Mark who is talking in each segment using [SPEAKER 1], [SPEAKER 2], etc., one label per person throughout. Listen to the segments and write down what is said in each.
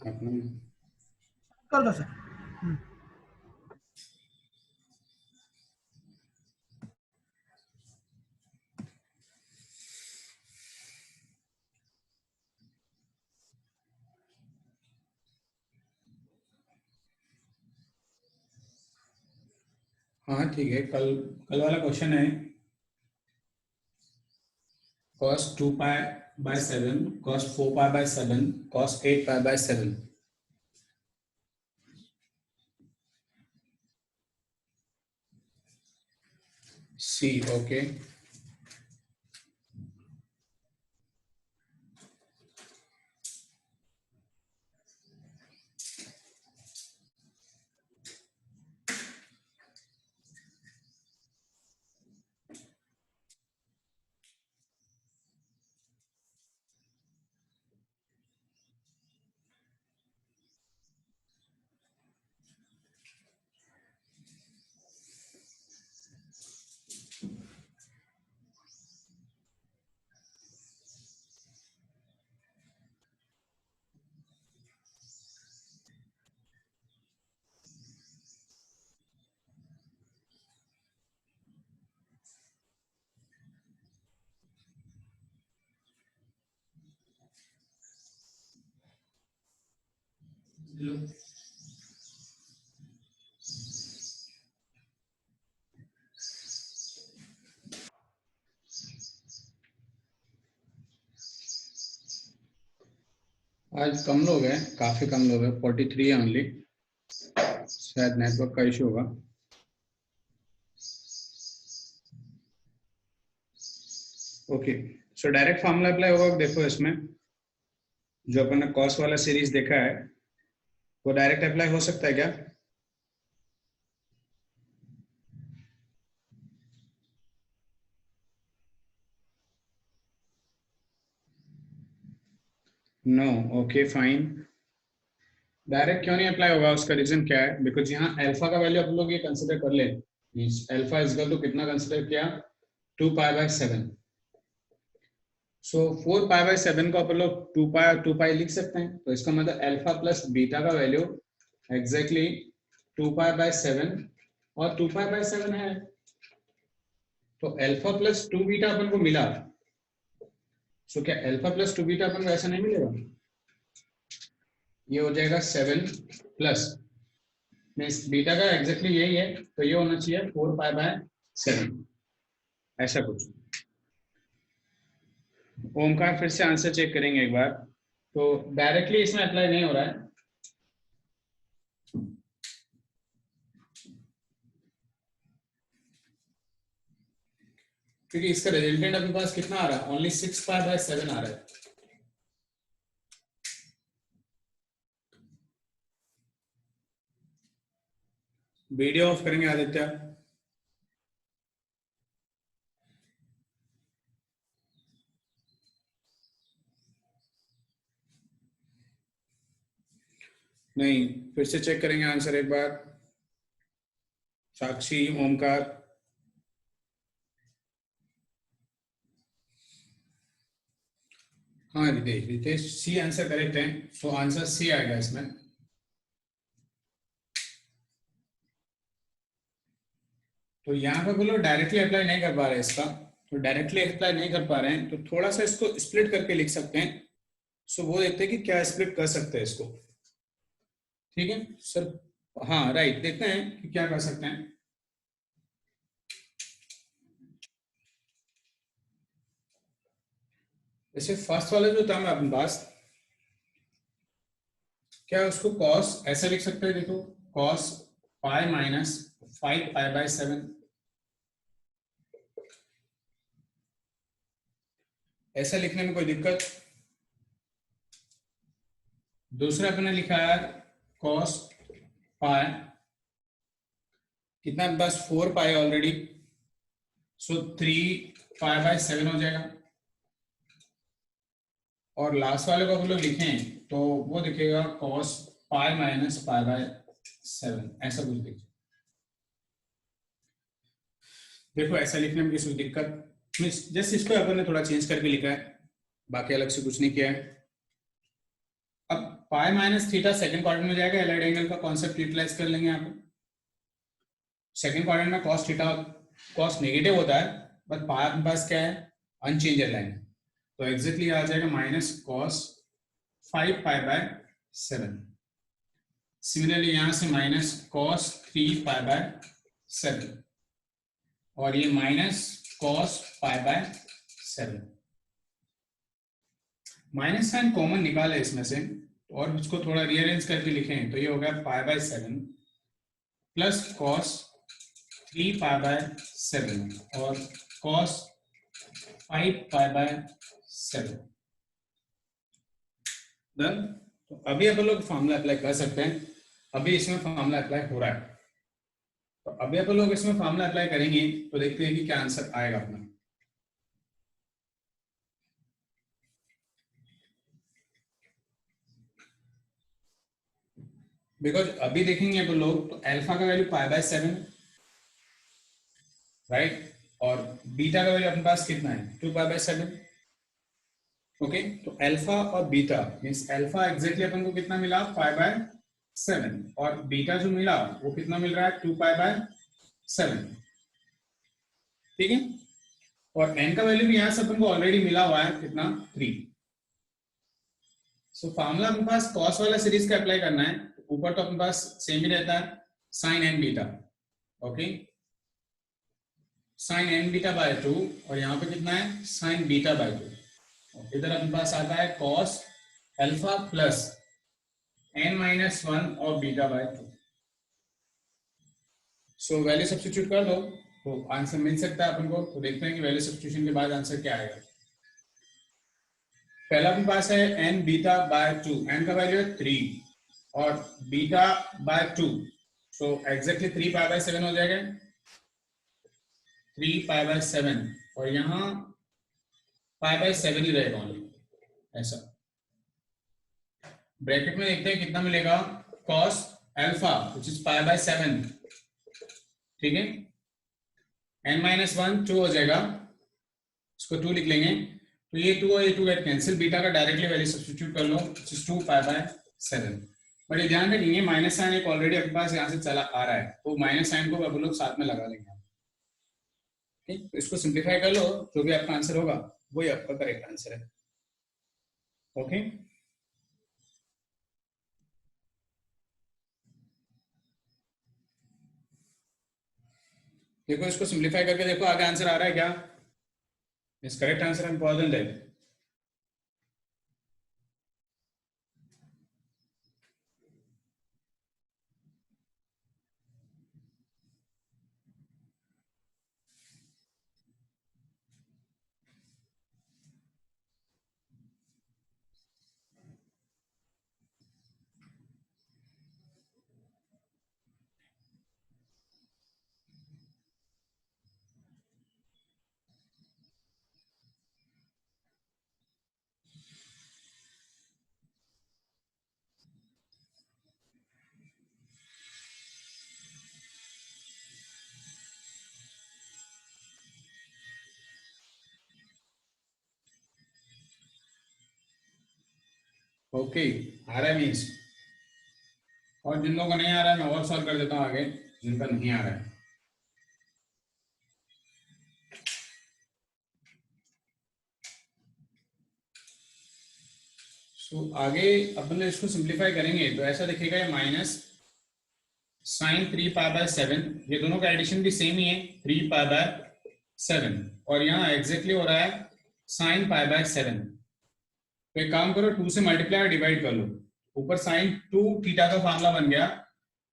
[SPEAKER 1] अपना
[SPEAKER 2] कर दो सर।
[SPEAKER 1] हाँ ठीक है, कल कल वाला क्वेश्चन है cos 2 pi by 7, cos 4 pi by 7, cos 8 pi by 7। See okay. आज कम लोग हैं, काफी कम लोग हैं, 43 है ओनली। शायद नेटवर्क का इशू होगा। Okay, so direct formula apply होगा। देखो इसमें जो अपन ने कॉस वाला सीरीज देखा है वो डायरेक्ट अप्लाई हो सकता है क्या? नो। Okay fine. डायरेक्ट क्यों नहीं अप्लाई होगा, उसका रीजन क्या है? बिकॉज यहाँ अल्फा का वैल्यू आप लोग ये कंसिडर कर ले, अल्फा इज इक्वल टू कितना कंसिडर किया? 2 pi by 7। So 4 pi by 7 को अपन लोग 2 पाई लिख सकते हैं। तो इसका मतलब अल्फा प्लस बीटा का वैल्यू एग्जैक्टली 2 पाई बाय 7 और 2 पाई बाय 7 है। तो अल्फा प्लस 2 बीटा अपन को मिला। सो क्या अल्फा प्लस 2 बीटा अपन को ऐसा नहीं मिलेगा? ये हो जाएगा 7 प्लस बीटा का एग्जैक्टली यही है, तो ये होना चाहिए 4 पाई बाय 7, ऐसा कुछ। ओमकार फिर से आंसर चेक करेंगे एक बार। तो डायरेक्टली इसमें अप्लाई नहीं हो रहा है, क्योंकि इसका रिजल्टेंट अपने पास कितना आ रहा है? ओनली 6 पाई बाय 7 आ रहा है। वीडियो ऑफ करेंगे आदित्य। नहीं, फिर से चेक करेंगे आंसर एक बार। साक्षी, ओमकार। हाँ Ritesh, Ritesh C answer correct है। सो आंसर सी आएगा इसमें। तो यहाँ पे बोलो डायरेक्टली अप्लाई नहीं कर पा रहे इसका, तो डायरेक्टली अप्लाई नहीं कर पा रहे हैं तो थोड़ा सा इसको स्प्लिट करके लिख सकते हैं। सो वो देखते हैं कि क्या स्प्लिट कर सकते हैं इसको। ठीक है सर। हाँ राइट, देखते हैं कि क्या कर सकते हैं। जैसे फर्स्ट वाला जो था मैं अपने पास, क्या उसको कॉस ऐसे लिख सकते हैं? देखो cos pi minus 5 pi by 7, ऐसा लिखने में कोई दिक्कत? दूसरा अपने लिखा है कॉस पाई, कितना बस 4 पाई ऑलरेडी, सो 3 पाई बाय 7 हो जाएगा। और लास्ट वाले को हम लोग लिखें तो वो दिखेगा cos pi minus pi by 7, ऐसा कुछ दिखेगा। देखो ऐसा लिखने में किसी दिक्कत? जस्ट इसको अपन ने थोड़ा चेंज करके लिखा है, बाकी अलग से कुछ नहीं किया है। अब pi minus theta second quadrant में जाएगा, एलाइड एंगल का कॉन्सेप्ट यूटिलाइज कर लेंगे यहाँ पे। सेकंड क्वाड्रेंट में कॉस थीटा कॉस नेगेटिव होता है, बट पाई अपने पास क्या है, अनचेंज्ड लाइन, तो एग्जैक्टली आ जाएगा minus cos 5 pi by 7। Similarly यहां से माइनस कॉस 3 पाई बाय 7 और ये minus cos pi by 7। Minus sine common निकाले इसमें से और इसको थोड़ा रीअरेंज करके लिखें तो ये हो गया पाई by 7 plus cos 3 pi by 7 और कॉस 5 पाई बाय 7। डन। तो अभी अपन लोग फॉर्मूला अप्लाई कर सकते हैं। अभी इसमें फॉर्मूला अप्लाई हो रहा है, तो अभी अपन लोग इसमें फॉर्मूला अप्लाई करेंगे तो देखते हैं कि क्या आंसर आएगा अपना। बिकॉज अभी देखेंगे अपन लोग तो अल्फा का वैल्यू पाई बाय 7, राइट, और बीटा का वैल्यू अपने पास कितना है 2 पाई बाय 7। ओके, तो अल्फा और बीटा मींस अल्फा एग्जैक्टली अपन को कितना मिला पाई बाय 7 और बीटा जो मिला वो कितना मिल रहा है 2 पाई बाय 7। ठीक है, और n का वैल्यू भी यहां से अपन को ऑलरेडी मिला हुआ है कितना 3। सो फॉर्मूला अपने पास कॉस वाला सीरीज का अप्लाई करना है, ऊपर तो अपने पास सेम ही रहता है sine n beta. Okay, sine n beta by 2 और यहाँ पे कितना है साइन बीटा बाय 2। इधर अपने पास आता है cos alpha plus n minus 1 और beta by 2। So value substitute कर दो तो आंसर मिल सकता है अपन को। तो देखते हैं कि वैल्यू सब्स्टिट्यूशन के बाद आंसर क्या आएगा। पहला अपने पास है n बीटा बाय 2, n का वैल्यू है 3 और beta by 2, so exactly 3 pi by 7 हो जाएगा, 3 पाई बाय 7 और यहाँ पाई बाय 7 ही रहेगा ओनली ऐसा। ब्रैकेट में देखते हैं कितना मिलेगा cos alpha which is pi by 7। ठीक है, n माइनस 1 2 हो जाएगा, इसको 2 लिख लेंगे तो ये 2 और ये 2 गेट कैंसिल, बीटा का डायरेक्टली वैल्यू सब्स्टिट्यूट कर लो which is 2 pi by 7। But ये ध्यान रखेंगे माइनस साइन एक ऑलरेडी अपने पास यहाँ से चला आ रहा है, तो माइनस साइन को अब लोग साथ में लगा लेंगे। ठीक, तो इसको सिंप्लीफाई कर लो, जो भी आपका आंसर होगा वही आपका करेक्ट आंसर है। ओके, देखो इसको सिंप्लीफाई करके देखो आगे आंसर आ रहा है क्या। इस करेक्ट आंसर इंपॉर्टेंट है। ओके, आ रहा है मीन्स, और जिन लोगों को नहीं आ रहा है मैं और सॉल्व कर देता हूँ आगे जिनका नहीं आ रहा है। सो आगे अपन इसको सिंप्लीफाई करेंगे तो ऐसा दिखेगा माइनस साइन 3 पाई बाय 7, ये दोनों का एडिशन भी सेम ही है 3 पाई बाय 7 और यहाँ एग्जैक्टली हो रहा है साइन पाई बाय 7। तो एक काम करो 2 से मल्टीप्लाई और डिवाइड कर लो, ऊपर साइन 2 थीटा का फॉर्मूला बन गया,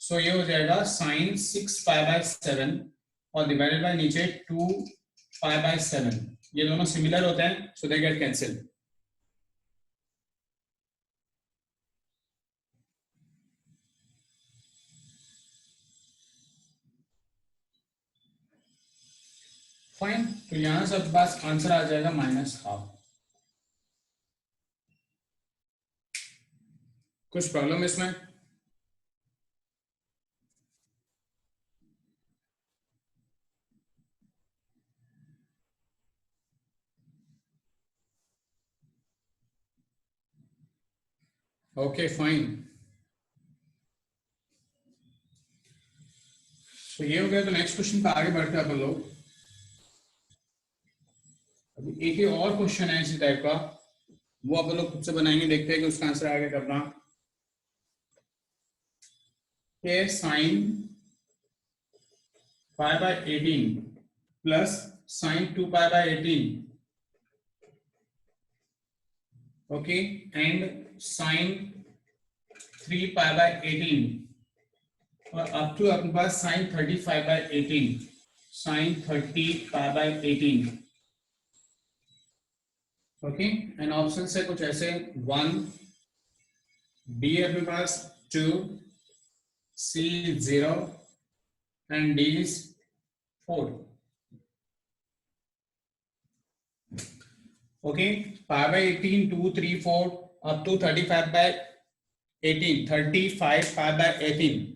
[SPEAKER 1] सो ये हो जाएगा साइन 6 पाई बाय 7 और डिवाइडेड बाय नीचे 2 पाई बाय 7। ये दोनों सिमिलर होते हैं सो दे गेट कैंसिल। फाइन, तो यहां से बस आंसर आ जाएगा माइनस हाफ। कुछ प्रॉब्लम इसमें? ओके फाइन, तो ये हो गया। तो नेक्स्ट क्वेश्चन पे आगे बढ़ते हैं अपन लोग। अभी एक ही और क्वेश्चन है इसी टाइप का, वो अपन लोग खुद से बनाएंगे, देखते हैं कि उसका आंसर आगे करना। के sine pi by 18 plus sine 2 pi by 18, okay, and sine 3 pi by 18 और अप टू अपने पास sine 35 by 18, sine 30 pi by 18, okay. And option है कुछ ऐसे 1, बी है अपने पास 2, C 0 and D is 4, okay. Pi by 18 2 3 4 up to 35 by 18, 35 pi by 18,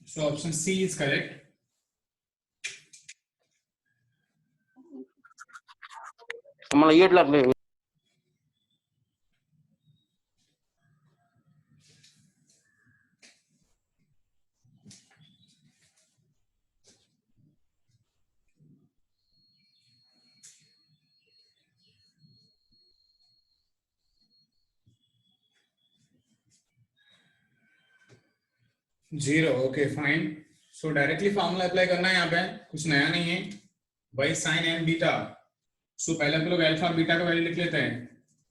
[SPEAKER 1] so option C is correct.
[SPEAKER 3] आम्हाला येड लागले.
[SPEAKER 1] 0. Okay fine. सो डायरेक्टली फॉर्मूला अप्लाई करना है यहाँ पे, कुछ नया नहीं है भाई. Sign n beta. सो पहले हम लोग अल्फा बीटा का वैल्यू लिख लेते हैं.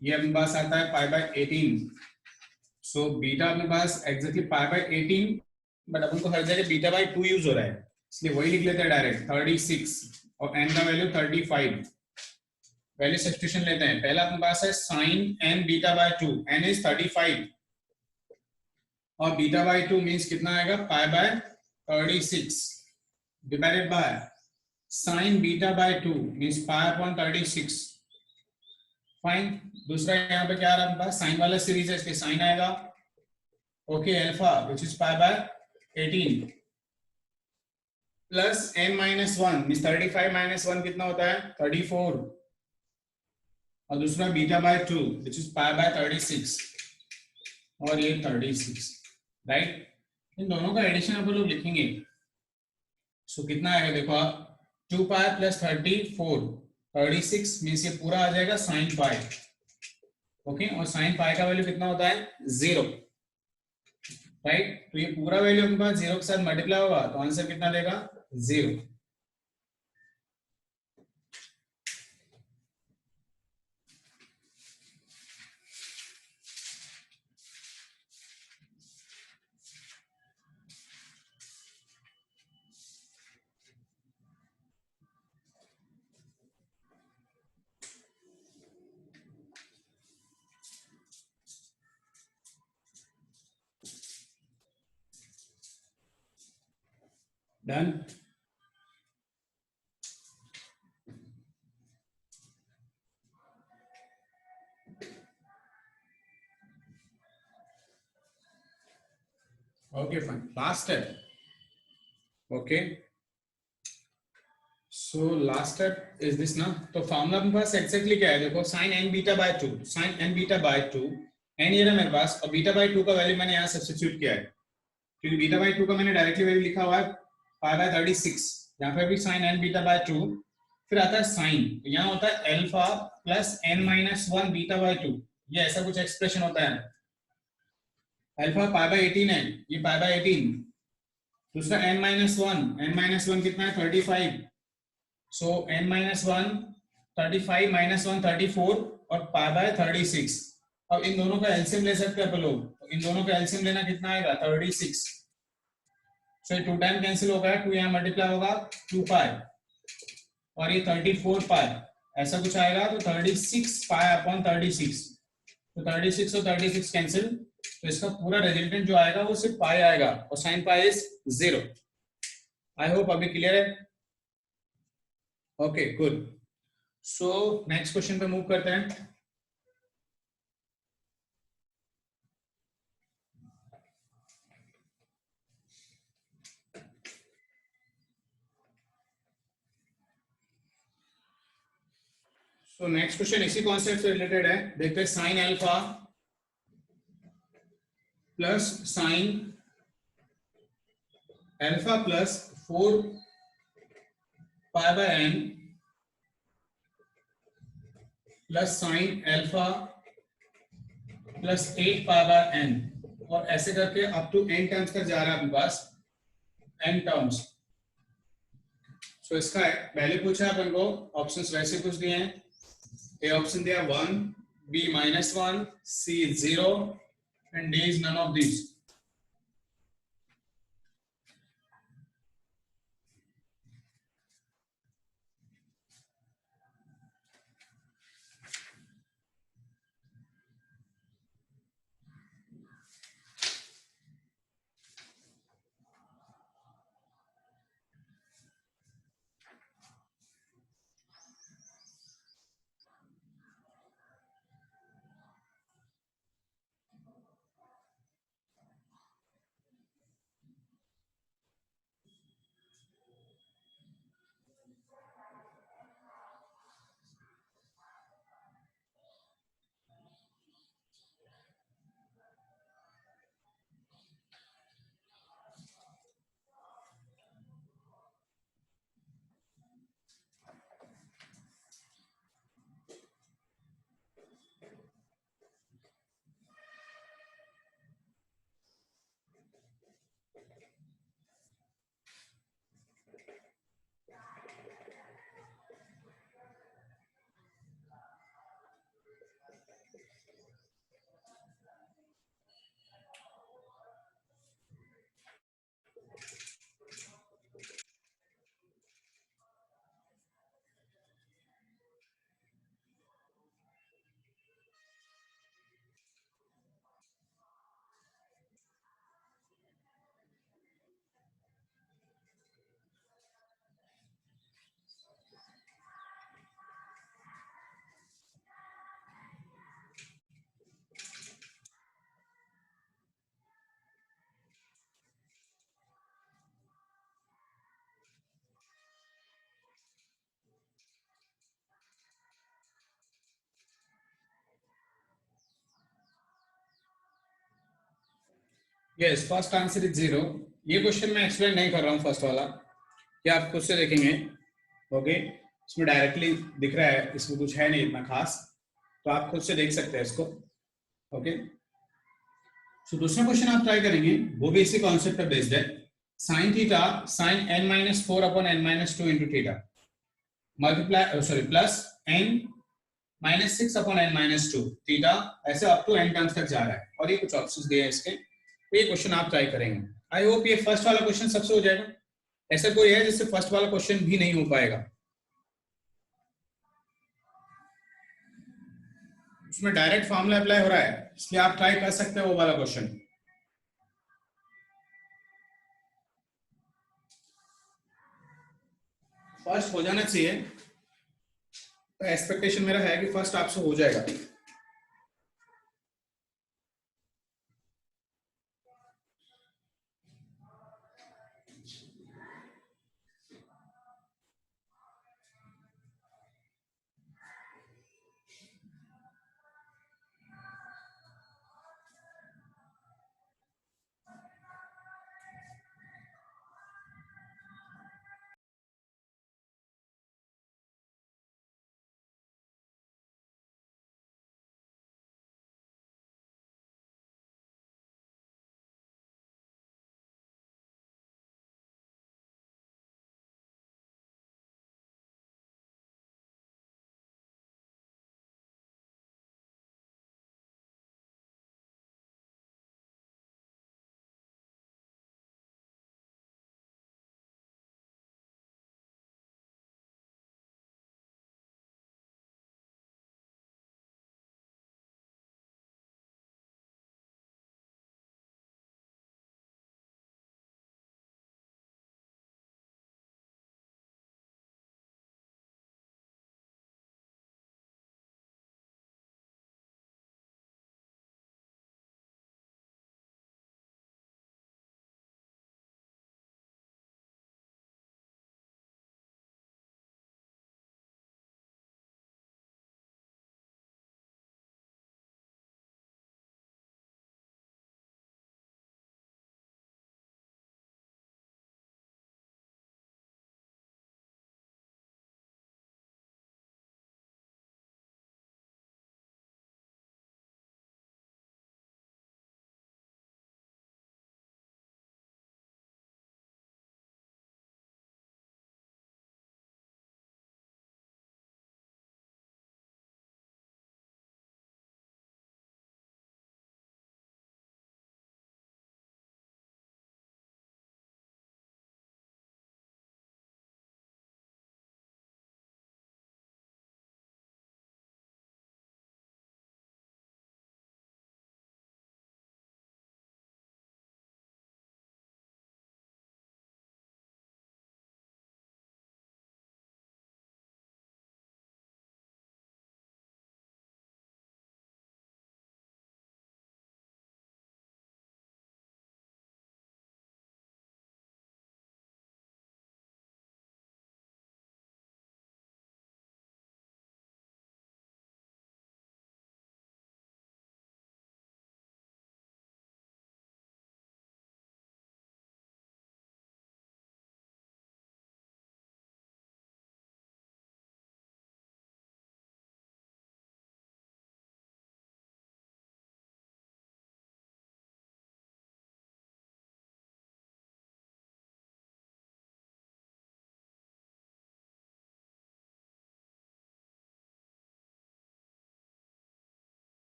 [SPEAKER 1] ये अपने पास आता है पाई बाय 18. सो बीटा अपने पास एग्जैक्टली पाई बाय 18, बट अपन को हर जगह बीटा बाय 2 यूज हो रहा है, इसलिए वही लिख लेते हैं डायरेक्ट 36. और एन का वैल्यू 35. वैल्यू सब्स्टिट्यूशन लेते हैं. पहला अपने पास है sine n beta by 2. N is 35 और बीटा बाय 2 मींस कितना आएगा, pi by 36 divided by sine beta by 2 means pi upon 36. Fine. दूसरा यहाँ पे क्या आ रहा है अपने पास, साइन वाला सीरीज है, इसके साइन आएगा. Okay alpha which is pi by 18 plus n minus 1 means 35 minus 1 कितना होता है, 34. और दूसरा beta by 2 which is pi by 36 और ये 36. राइट. इन दोनों का एडिशन आप लोग लिखेंगे. सो कितना आएगा देखो आप, 2 पाई प्लस 34 36 मींस ये पूरा आ जाएगा साइन पाई. ओके. और साइन पाई का वैल्यू कितना होता है, 0. राइट. तो ये पूरा वैल्यू अपने पास 0 के साथ मल्टीप्लाई होगा तो आंसर कितना देगा, 0. Done. Okay fine. Last step. Okay. So last step is this ना. तो फॉर्मूला अपने पास एक्जैक्टली क्या है देखो, sine n beta by 2. Sine n beta by 2 n ये रहा मेरे पास, और बीटा बाय 2 का वैल्यू मैंने यहाँ सब्स्टिट्यूट किया है, क्योंकि बीटा बाय 2 का मैंने डायरेक्टली वैल्यू लिखा हुआ है पाई बाय 36. यहाँ पे भी साइन एन बीटा बाय 2. फिर आता है साइन, तो यहाँ होता है alpha plus n minus 1 beta by 2. ये ऐसा कुछ एक्सप्रेशन होता है. अल्फा पाई बाय 18 है, ये पाई बाय 18. दूसरा n माइनस 1. n माइनस 1 कितना है, 35. सो n माइनस 1 35 माइनस 1 34 और पाई बाय 36. अब इन दोनों का एलसीएम ले सकते हैं अपन लोग. तो इन दोनों का एलसीएम लेना कितना आएगा, 36. सो ये 2 टाइम कैंसिल होगा, 2 यहाँ मल्टीप्लाई होगा 2 पाई और ये 34 पाई ऐसा कुछ आएगा. तो 36 पाई अपॉन 36. तो 36 और 36 कैंसिल, तो इसका पूरा रिजल्टेंट जो आएगा वो सिर्फ पाई आएगा और sine pi is 0. I hope अभी क्लियर है. Okay good. So next question पे मूव करते हैं. सो नेक्स्ट क्वेश्चन इसी कॉन्सेप्ट से रिलेटेड है. देखते हैं sign alpha plus sine alpha plus 4 pi by n plus sine alpha plus 8 pi by n, और ऐसे करके अप टू n टर्म्स तक जा रहा है अपने पास, n टर्म्स. सो इसका पहले पूछा अपन को, ऑप्शंस वैसे कुछ दिए हैं. ए ऑप्शन दिया 1, B -1, C 0 and D is none of these. Yes, first answer is 0। ये क्वेश्चन मैं एक्सप्लेन नहीं कर रहा हूँ फर्स्ट वाला, ये आप खुद से देखेंगे। ओके, इसमें डायरेक्टली दिख रहा है, इसमें कुछ है नहीं इतना खास, तो आप खुद से देख सकते हैं इसको। ओके, सो दूसरा क्वेश्चन आप ट्राई करेंगे, वो भी इसी कॉन्सेप्ट पर बेस्ड है। Sine theta sine n-4 upon n-2 into theta multiply sorry plus n-6 upon n-2 theta, ऐसे अप टू n टर्म्स तक जा रहा है, और ये कुछ ऑप्शंस दिए हैं इसके, तो ये क्वेश्चन आप ट्राई करेंगे। आई होप ये फर्स्ट वाला क्वेश्चन सबसे हो जाएगा। ऐसा कोई है जिससे फर्स्ट वाला क्वेश्चन भी नहीं हो पाएगा? उसमें डायरेक्ट फॉर्मूला अप्लाई हो रहा है, इसलिए आप ट्राई कर सकते हैं वो वाला क्वेश्चन। फर्स्ट हो जाना चाहिए, तो एक्सपेक्टेशन मेरा है कि फर्स्ट आपसे हो जाएगा।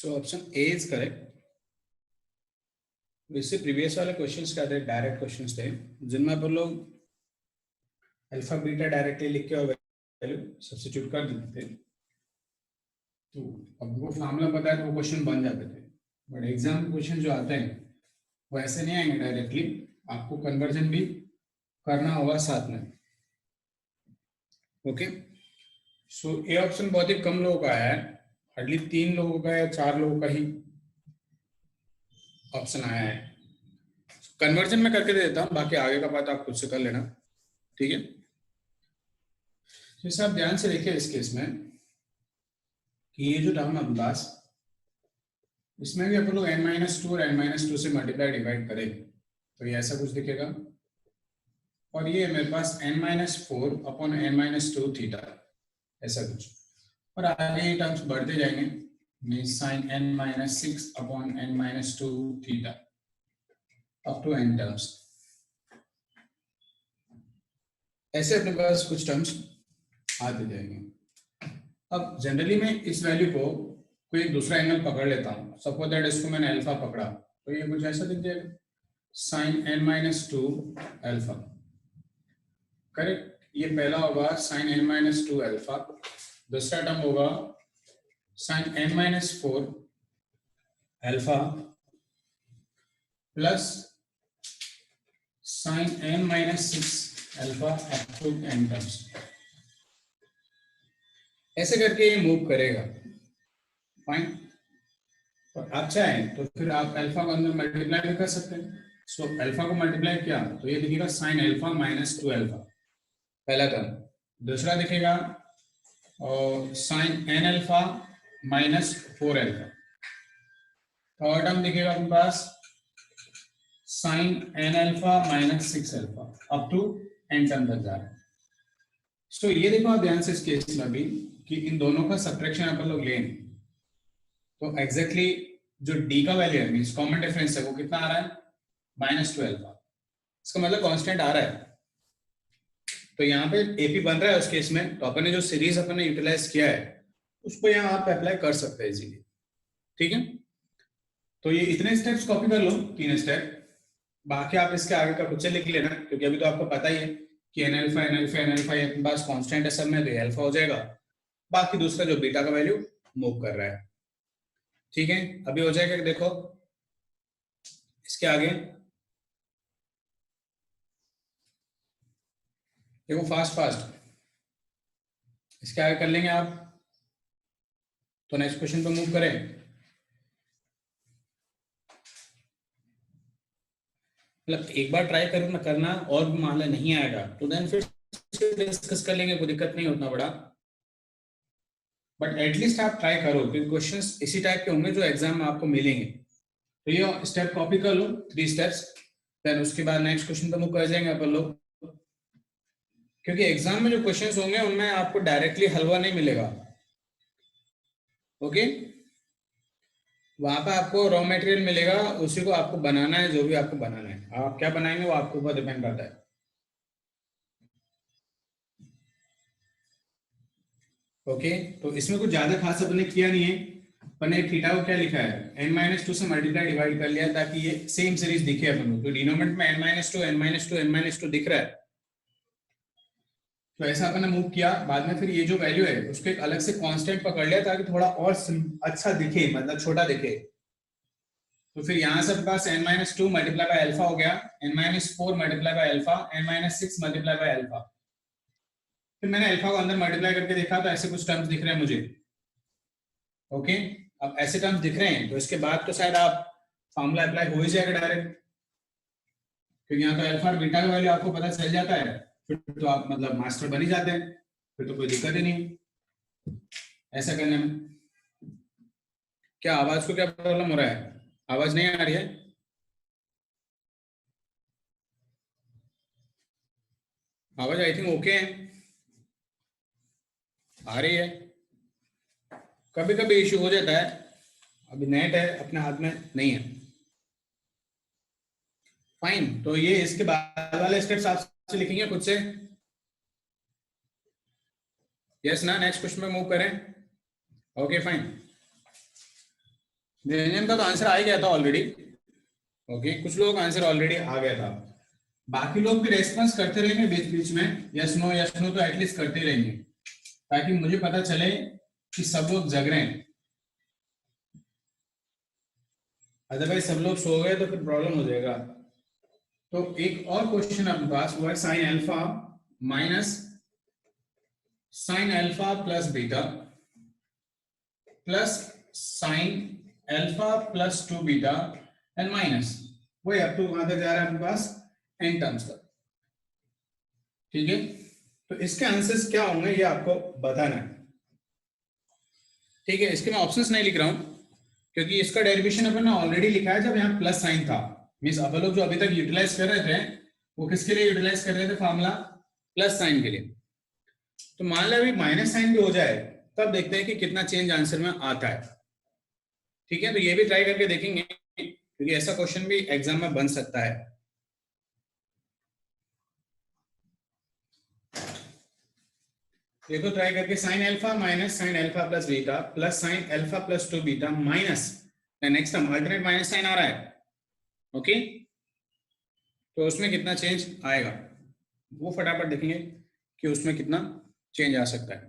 [SPEAKER 1] So option A is correct. इससे प्रीवियस वाले क्वेश्चंस क्या थे, डायरेक्ट क्वेश्चंस थे जिनमें अपन लोग अल्फा बीटा डायरेक्टली लिख के और वैल्यू सब्स्टिट्यूट कर देते थे, तो अब वो फॉर्मूला पता है तो वो क्वेश्चन बन जाते थे। बट एग्जाम के क्वेश्चन जो आते हैं वो ऐसे नहीं आएंगे डायरेक्टली, आपको कन्वर्जन भी करना होगा साथ में। ओके, सो ए ऑप्शन बहुत ही कम लोगों का आया है, हार्डली 3 लोगों का या 4 लोगों का ही ऑप्शन आया है। कन्वर्जन में करके दे देता हूँ, बाकी आगे का बात आप खुद से कर लेना, ठीक है। जैसे आप ध्यान से देखिए इस केस में कि ये जो टर्म है पास, इसमें भी अपन लोग n-2 और n-2 से मल्टीप्लाई डिवाइड करें तो ये ऐसा कुछ दिखेगा, और ये मेरे पास n-4 अपॉन n-2 थीटा ऐसा कुछ, और आगे ये टर्म्स बढ़ते जाएंगे, means sin n-6 upon n-2 theta up to n terms. ऐसे अपने पास कुछ टर्म्स आते जाएंगे। अब जनरली मैं इस वैल्यू को कोई दूसरा एंगल पकड़ लेता हूँ, सपोज दैट इसको मैंने अल्फा पकड़ा तो ये कुछ ऐसा दिख जाएगा, sin n-2 अल्फा, करेक्ट। ये पहला होगा sin n-2 अल्फा, दूसरा टर्म होगा sin n-4 alpha plus sin n-6 alpha up to n terms. ऐसे करके ये मूव करेगा, फाइन। और आप चाहें तो फिर आप अल्फा को अंदर मल्टीप्लाई भी कर सकते हैं। सो अल्फा को मल्टीप्लाई किया तो ये दिखेगा sin अल्फा माइनस 2 अल्फा, पहला टर्म। दूसरा दिखेगा और sin n alpha minus 4 alpha. Third term दिखेगा अपने पास sin n alpha minus 6 alpha up to n term तक जा रहा है। सो ये देखो आप ध्यान से इस केस में भी कि इन दोनों का सब्ट्रैक्शन अपन लोग लें तो एग्जैक्टली जो d का वैल्यू है मींस कॉमन डिफरेंस है वो कितना आ रहा है, -2 अल्फा। इसका मतलब कांस्टेंट आ रहा है, तो यहाँ पे एपी बन रहा है उस केस में, तो अपन ने जो सीरीज अपन ने यूटिलाइज किया है उसको यहाँ आप अप्लाई कर सकते हैं इजीली, ठीक है। तो ये इतने स्टेप्स कॉपी कर लो, 3 स्टेप, बाकी आप इसके आगे का खुद से लिख लेना, क्योंकि अभी तो आपको पता ही है कि n अल्फा ये अपने पास कांस्टेंट है सब में, तो अल्फा हो जाएगा, बाकी दूसरा जो बीटा का वैल्यू मूव कर रहा है, ठीक है। अभी हो जाएगा, देखो इसके आगे देखो फास्ट इसके आगे कर लेंगे आप, तो नेक्स्ट क्वेश्चन पे मूव करें। मतलब एक बार ट्राई करना और मान लो नहीं आएगा तो देन फिर डिस्कस कर लेंगे, कोई दिक्कत नहीं उतना बड़ा, बट एटलीस्ट आप ट्राई करो क्योंकि क्वेश्चंस इसी टाइप के होंगे जो एग्जाम में आपको मिलेंगे। तो ये स्टेप कॉपी कर लो, 3 स्टेप्स, देन उसके बाद नेक्स्ट क्वेश्चन पे मूव कर जाएंगे अपन लोग, क्योंकि एग्जाम में जो क्वेश्चंस होंगे उनमें आपको डायरेक्टली हलवा नहीं मिलेगा, ओके। वहां पे आपको रॉ मटेरियल मिलेगा, उसी को आपको बनाना है, जो भी आपको बनाना है, आप क्या बनाएंगे वो आपके ऊपर डिपेंड करता है, ओके। तो इसमें कुछ ज्यादा खास अपने किया नहीं है, अपन ने थीटा को क्या लिखा है n-2 से मल्टीप्लाई डिवाइड कर लिया ताकि ये सेम सीरीज दिखे अपन को, तो डिनोमिनेटर में n-2 दिख रहा है, तो ऐसा अपन ने मूव किया। बाद में फिर ये जो वैल्यू है उसको एक अलग से कांस्टेंट पकड़ लिया ताकि थोड़ा और अच्छा दिखे, मतलब छोटा दिखे, तो फिर यहाँ से पास n-2 मल्टीप्लाई बाय अल्फा हो गया, n-4 multiply by alpha, n-6 multiply by alpha. फिर मैंने अल्फा को अंदर मल्टीप्लाई करके देखा तो ऐसे कुछ टर्म्स दिख रहे हैं मुझे, ओके। अब ऐसे टर्म्स दिख रहे हैं तो इसके बाद तो शायद आप फॉर्मूला अप्लाई हो ही जाएगा डायरेक्ट, क्योंकि यहाँ तो अल्फा और बीटा का वैल्यू आपको पता चल जाता है, फिर तो आप मतलब मास्टर बन ही जाते हैं, फिर तो कोई दिक्कत ही नहीं ऐसा करने में। क्या आवाज को क्या प्रॉब्लम हो रहा है, आवाज नहीं आ रही है? आवाज आई थिंक ओके है, आ रही है, कभी कभी इश्यू हो जाता है, अभी नेट है अपने हाथ में नहीं है, फाइन। तो ये इसके बाद वाले स्टेप्स आप लिखेंगे खुद से, यस ना? नेक्स्ट क्वेश्चन में मूव करें, ओके फाइन। निरंजन का तो आंसर आ ही गया था ऑलरेडी। ओके, कुछ लोगों का आंसर ऑलरेडी आ गया था, बाकी लोग भी रेस्पॉन्स करते रहेंगे बीच बीच में, यस नो तो एटलीस्ट करते रहेंगे, ताकि मुझे पता चले कि सब लोग जग रहे हैं। अदरवाइज सब लोग सो गए तो फिर प्रॉब्लम हो जाएगा। तो एक और क्वेश्चन अपने पास, वो है sign alpha minus sine alpha plus beta plus sine alpha plus 2 beta and minus, वही अप टू कहां तक जा रहा है अपने पास, एन टर्म्स तक। ठीक है, तो इसके आंसर्स क्या होंगे ये आपको बताना है। ठीक है, इसके मैं ऑप्शंस नहीं लिख रहा हूं, क्योंकि इसका डेरिवेशन अपन ने ऑलरेडी लिखा है जब यहाँ प्लस साइन था। मीन्स अपन लोग जो अभी तक यूटिलाइज कर रहे थे वो किसके लिए यूटिलाइज कर रहे थे फॉर्मूला, प्लस साइन के लिए। तो मान लो अभी माइनस साइन भी हो जाए, तब देखते हैं कि कितना चेंज आंसर में आता है। ठीक है, तो ये भी ट्राई करके देखेंगे, क्योंकि ऐसा क्वेश्चन भी एग्जाम में बन सकता है। देखो ट्राई करके, sine alpha minus sine alpha plus beta plus sine alpha plus 2 beta minus, next term alternate minus sine आ रहा है। ओके, तो उसमें कितना चेंज आएगा वो फटाफट देखेंगे कि उसमें कितना चेंज आ सकता है।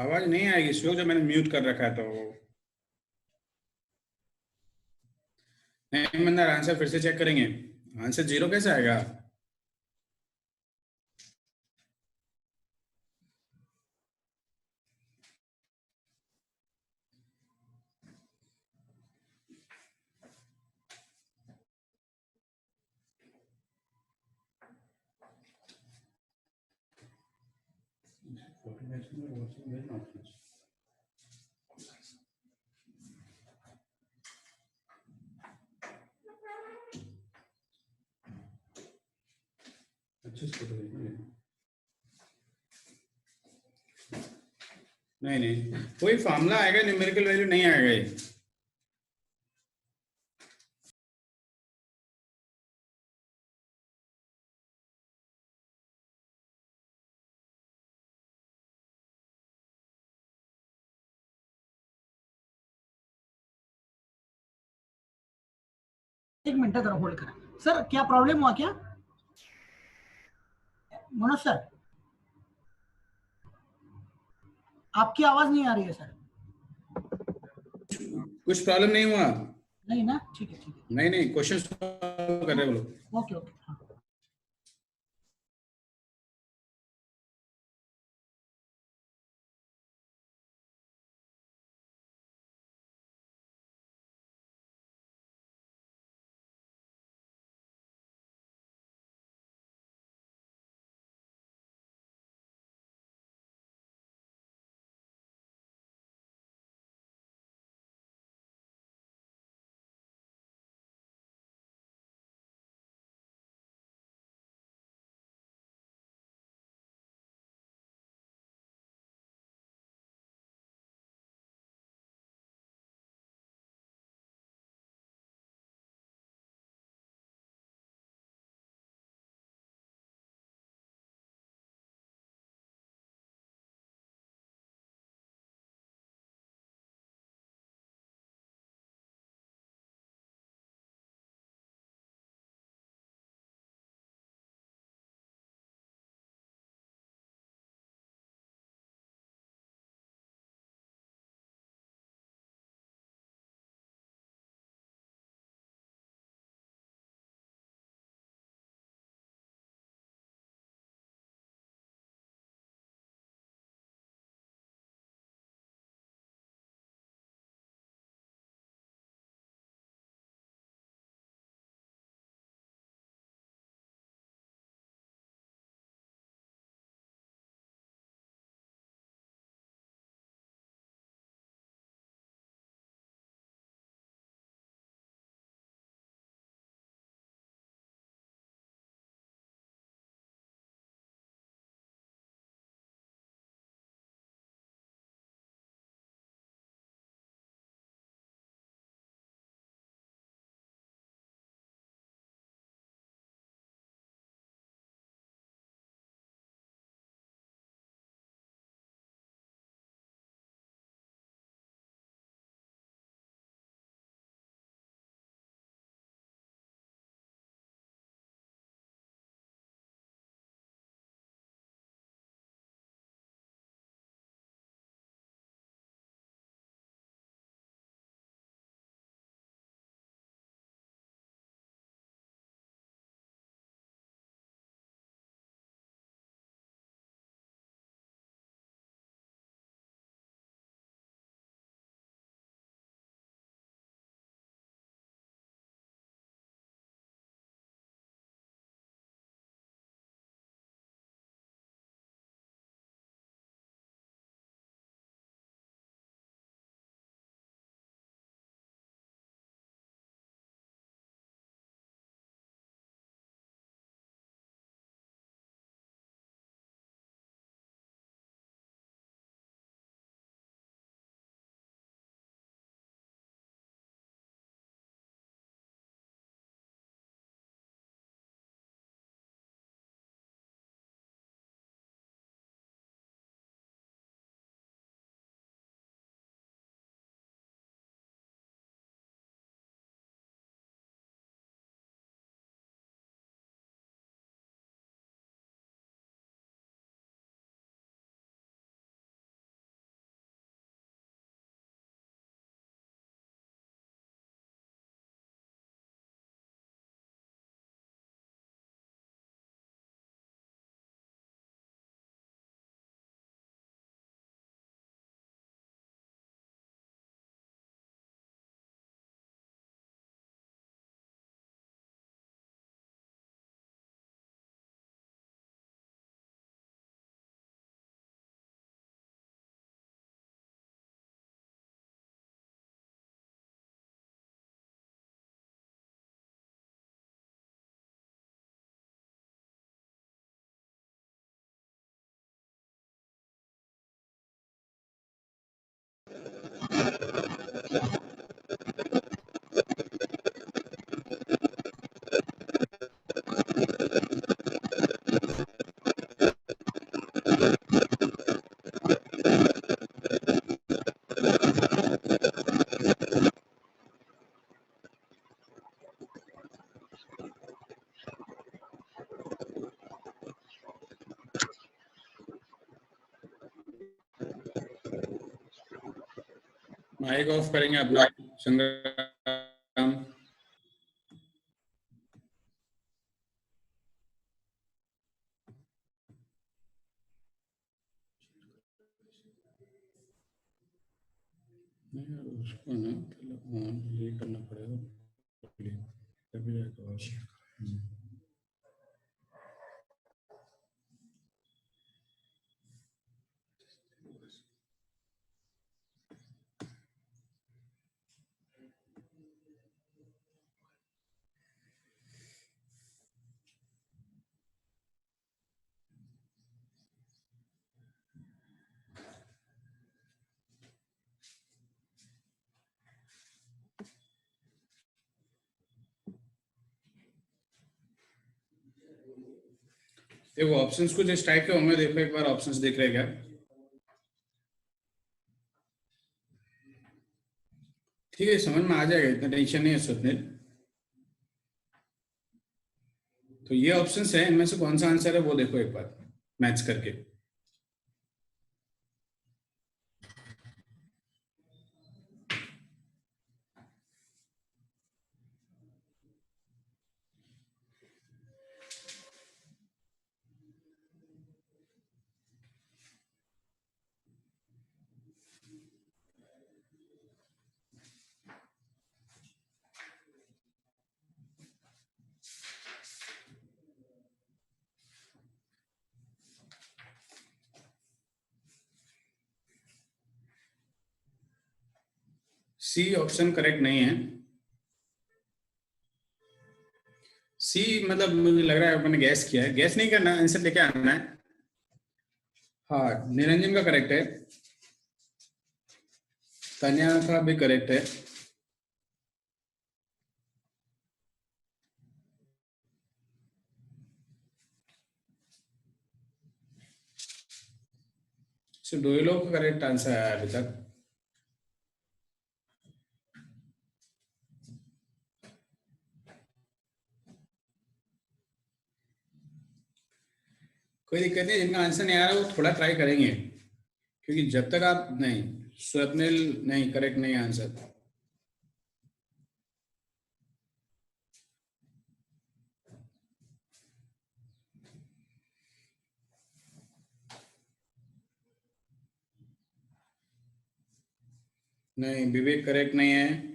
[SPEAKER 1] आवाज नहीं आएगी स्लो, जब मैंने म्यूट कर रखा है तो। नहीं मंदार, आंसर फिर से चेक करेंगे। आंसर 0 कैसे आएगा? नहीं नहीं, कोई फॉर्मूला आएगा, न्यूमेरिकल वैल्यू नहीं आएगा ये।
[SPEAKER 2] एक मिनट जरा होल्ड करें सर, क्या प्रॉब्लम हुआ क्या? मनोज सर, आपकी आवाज नहीं आ रही है सर।
[SPEAKER 1] कुछ प्रॉब्लम नहीं हुआ।
[SPEAKER 2] नहीं ना, ठीक है ठीक है।
[SPEAKER 1] नहीं नहीं, क्वेश्चन कर रहे हो लोग।
[SPEAKER 2] ओके ओके हाँ।
[SPEAKER 1] माइक ऑफ करेंगे अपना संग्राम। उसको ना ये करना पड़ेगा तभी जाएगा। देखो ऑप्शंस कुछ इस टाइप के होंगे, देखो एक बार ऑप्शंस देख रहे क्या? ठीक है, समझ में आ जाएगा, इतना टेंशन नहीं है स्वप्निल। तो ये ऑप्शंस है, इनमें से कौन सा आंसर है वो देखो एक बार मैच करके। सी ऑप्शन करेक्ट नहीं है। सी मतलब मुझे लग रहा है मैंने गैस किया है, गैस नहीं करना, आंसर लेके आना है। हाँ, निरंजन का करेक्ट है, तन्या का भी करेक्ट है। सिर्फ 2 ही लोग का करेक्ट आंसर है अभी तक। कोई दिक्कत नहीं, जिनका आंसर नहीं आ रहा वो थोड़ा ट्राई करेंगे, क्योंकि जब तक आप नहीं, स्वप्निल नहीं, करेक्ट नहीं आंसर। नहीं, विवेक करेक्ट नहीं है।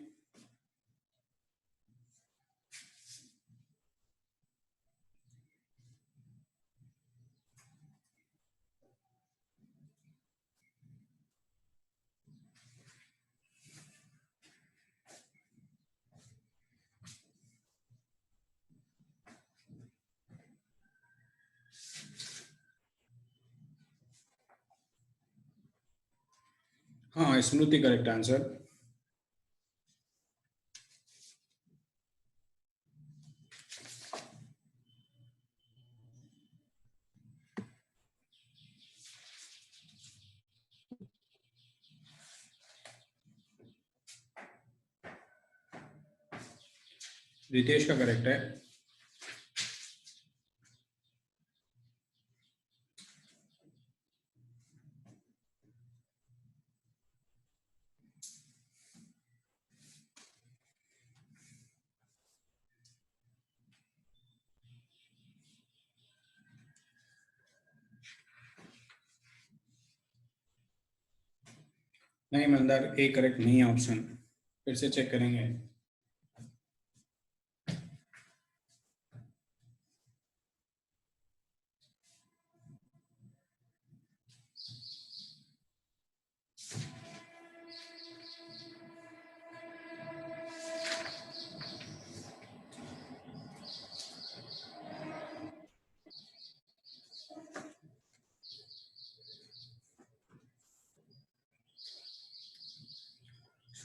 [SPEAKER 1] हाँ, स्मृति करेक्ट आंसर। रितेश का करेक्ट है। नहीं मंदार, ए करेक्ट नहीं है ऑप्शन, फिर से चेक करेंगे।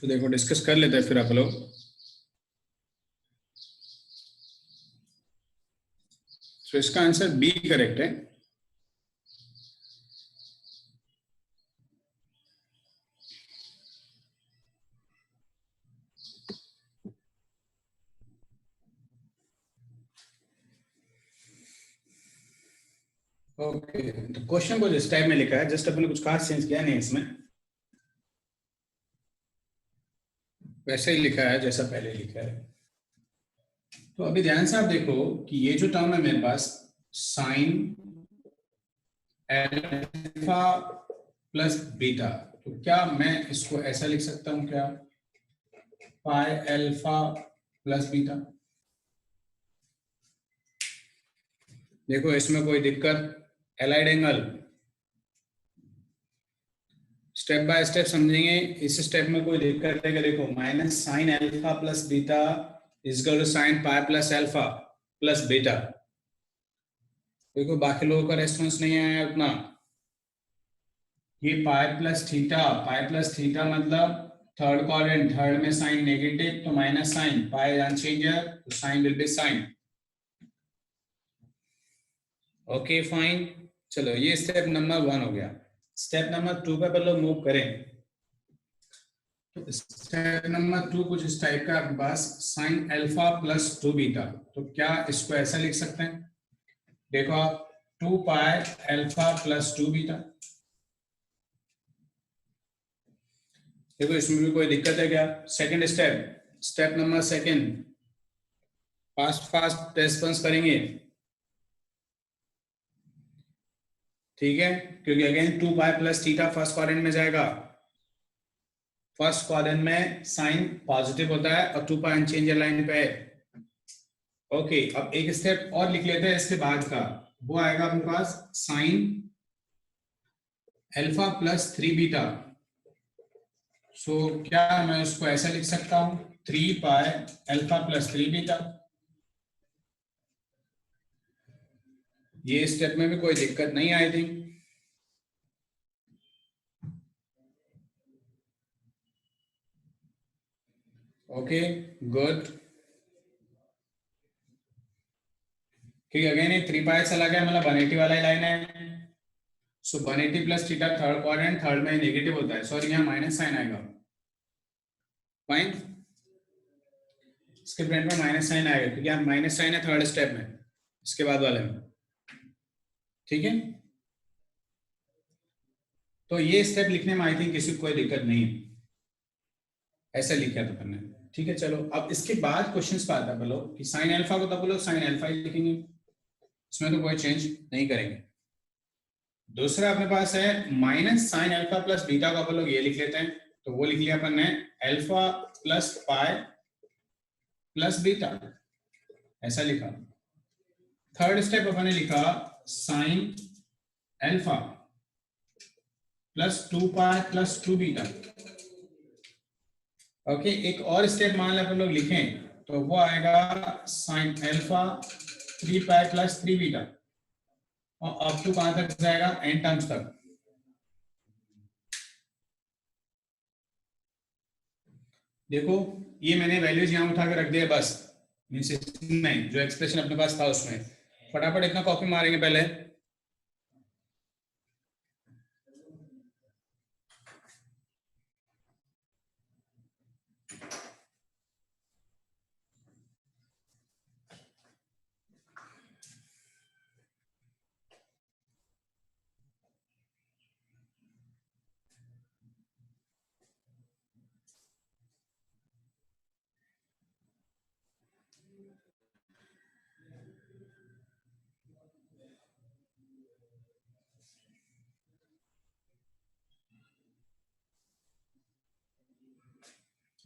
[SPEAKER 1] तो देखो डिस्कस कर लेते हैं फिर आप लोग। तो इसका आंसर बी करेक्ट है। ओके, तो क्वेश्चन को जिस टाइप में लिखा है, जस्ट अपने कुछ खास चेंज किया नहीं इसमें, वैसे ही लिखा है जैसा पहले लिखा है। तो अभी ध्यान से आप देखो कि ये जो टर्म है मेरे पास साइन अल्फा प्लस बीटा, तो क्या मैं इसको ऐसा लिख सकता हूं क्या, पाई अल्फा प्लस बीटा? देखो इसमें कोई दिक्कत, allied angle step by step समझेंगे। इस स्टेप में कोई दिक्कत है कि देखो minus sine alpha plus beta is equal to sine pi plus alpha plus beta. देखो बाकी लोगों का रेस्पॉन्स नहीं आया उतना। ये पाई प्लस थीटा मतलब थर्ड क्वाड्रेंट, थर्ड में साइन नेगेटिव तो माइनस साइन, पाई अनचेंज है तो sine will be sine. Okay fine, चलो ये स्टेप नंबर 1 हो गया। स्टेप नंबर 2 पे पहले मूव करें। तो स्टेप नंबर 2 कुछ इस टाइप का आपके पास, साइन अल्फा प्लस 2 बीटा, तो क्या इसको ऐसा लिख सकते हैं, देखो आप 2 पाई अल्फा प्लस 2 बीटा। देखो इसमें भी कोई दिक्कत है क्या? Second step, step number 2, fast response करेंगे, ठीक है, क्योंकि अगेन 2 पाई प्लस थीटा फर्स्ट क्वाड्रेंट में जाएगा। फर्स्ट क्वाड्रेंट में साइन पॉजिटिव होता है और 2 पाई अनचेंज लाइन पे है। ओके, अब एक स्टेप और लिख लेते हैं इसके बाद का, वो आएगा अपने पास साइन अल्फा प्लस 3 बीटा। सो क्या मैं इसको ऐसा लिख सकता हूं, 3 पाई अल्फा प्लस 3 बीटा। ये स्टेप में भी कोई दिक्कत नहीं आई थी। ओके गुड, ठीक है, अगेन ये 3 पाई चला गया, मतलब 180 वाला ही लाइन है। सो 180 plus theta third quadrant, third में नेगेटिव होता है, सॉरी यहाँ माइनस साइन आएगा। फाइन, इसके फ्रंट में माइनस साइन आएगा क्योंकि यहाँ माइनस साइन है थर्ड स्टेप में, इसके बाद वाले में, ठीक है। तो ये स्टेप लिखने में आई थिंक किसी को कोई दिक्कत नहीं है, ऐसा लिखा था मैंने, ठीक है। चलो अब इसके बाद क्वेश्चंस पे आता है, बोलो कि साइन अल्फा को तब बोलो साइन अल्फा ही लिखेंगे, इसमें तो कोई चेंज नहीं करेंगे। दूसरा अपने पास है minus sine alpha plus beta को अपन लोग ये लिख लेते हैं, तो वो लिख लिया अपन ने alpha plus pi plus beta, ऐसा लिखा। थर्ड स्टेप अपन ने लिखा sign alpha plus 2 pi plus 2 beta. Okay, एक और स्टेप मान लें अपन लोग लिखें तो वो आएगा sine alpha 3 pi plus 3 beta, और अप टू कहां तक जाएगा, एन टर्म्स तक। देखो ये मैंने वैल्यूज यहां उठा के रख दिया बस, मींस नहीं, जो एक्सप्रेशन अपने पास था उसमें। फटाफट इतना कॉपी मारेंगे पहले।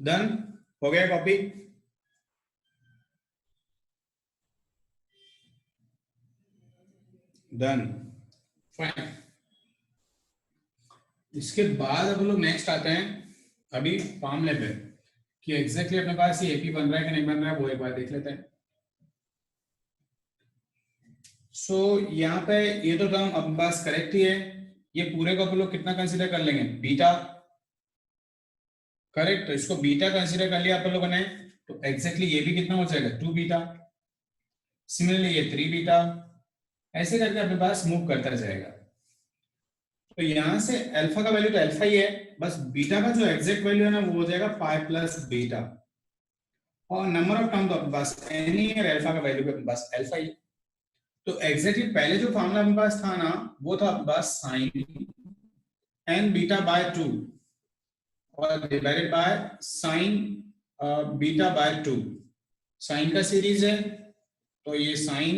[SPEAKER 1] डन हो गया कॉपी। Done, fine. इसके बाद अब लोग नेक्स्ट आते हैं अभी फॉर्मूले पे, कि एग्जैक्टली अपने पास ये एपी बन रहा है कि नहीं बन रहा है, वो एक बार देख लेते हैं। सो यहाँ पे ये तो टर्म अपने पास करेक्ट ही है, ये पूरे को अपन लोग कितना कंसीडर कर लेंगे, बीटा, करेक्ट। तो इसको बीटा कंसीडर कर लिया अपन लोगों ने, तो एग्जैक्टली ये भी कितना हो जाएगा, 2 बीटा। सिमिलरली ये 3 बीटा, ऐसे करके अपने पास मूव करता जाएगा। तो यहां से अल्फा का वैल्यू तो अल्फा ही है, बस बीटा का जो एग्जैक्ट वैल्यू है ना वो हो जाएगा पाई प्लस बीटा, और नंबर ऑफ टर्म तो अपने पास एन ही है, अल्फा का वैल्यू भी अपने पास अल्फा ही। तो एग्जैक्टली पहले जो फॉर्मूला अपने पास था ना, वो था अपने पास साइन एन बीटा बाय 2 और divided by sine beta by 2। Sine का सीरीज है, तो ये साइन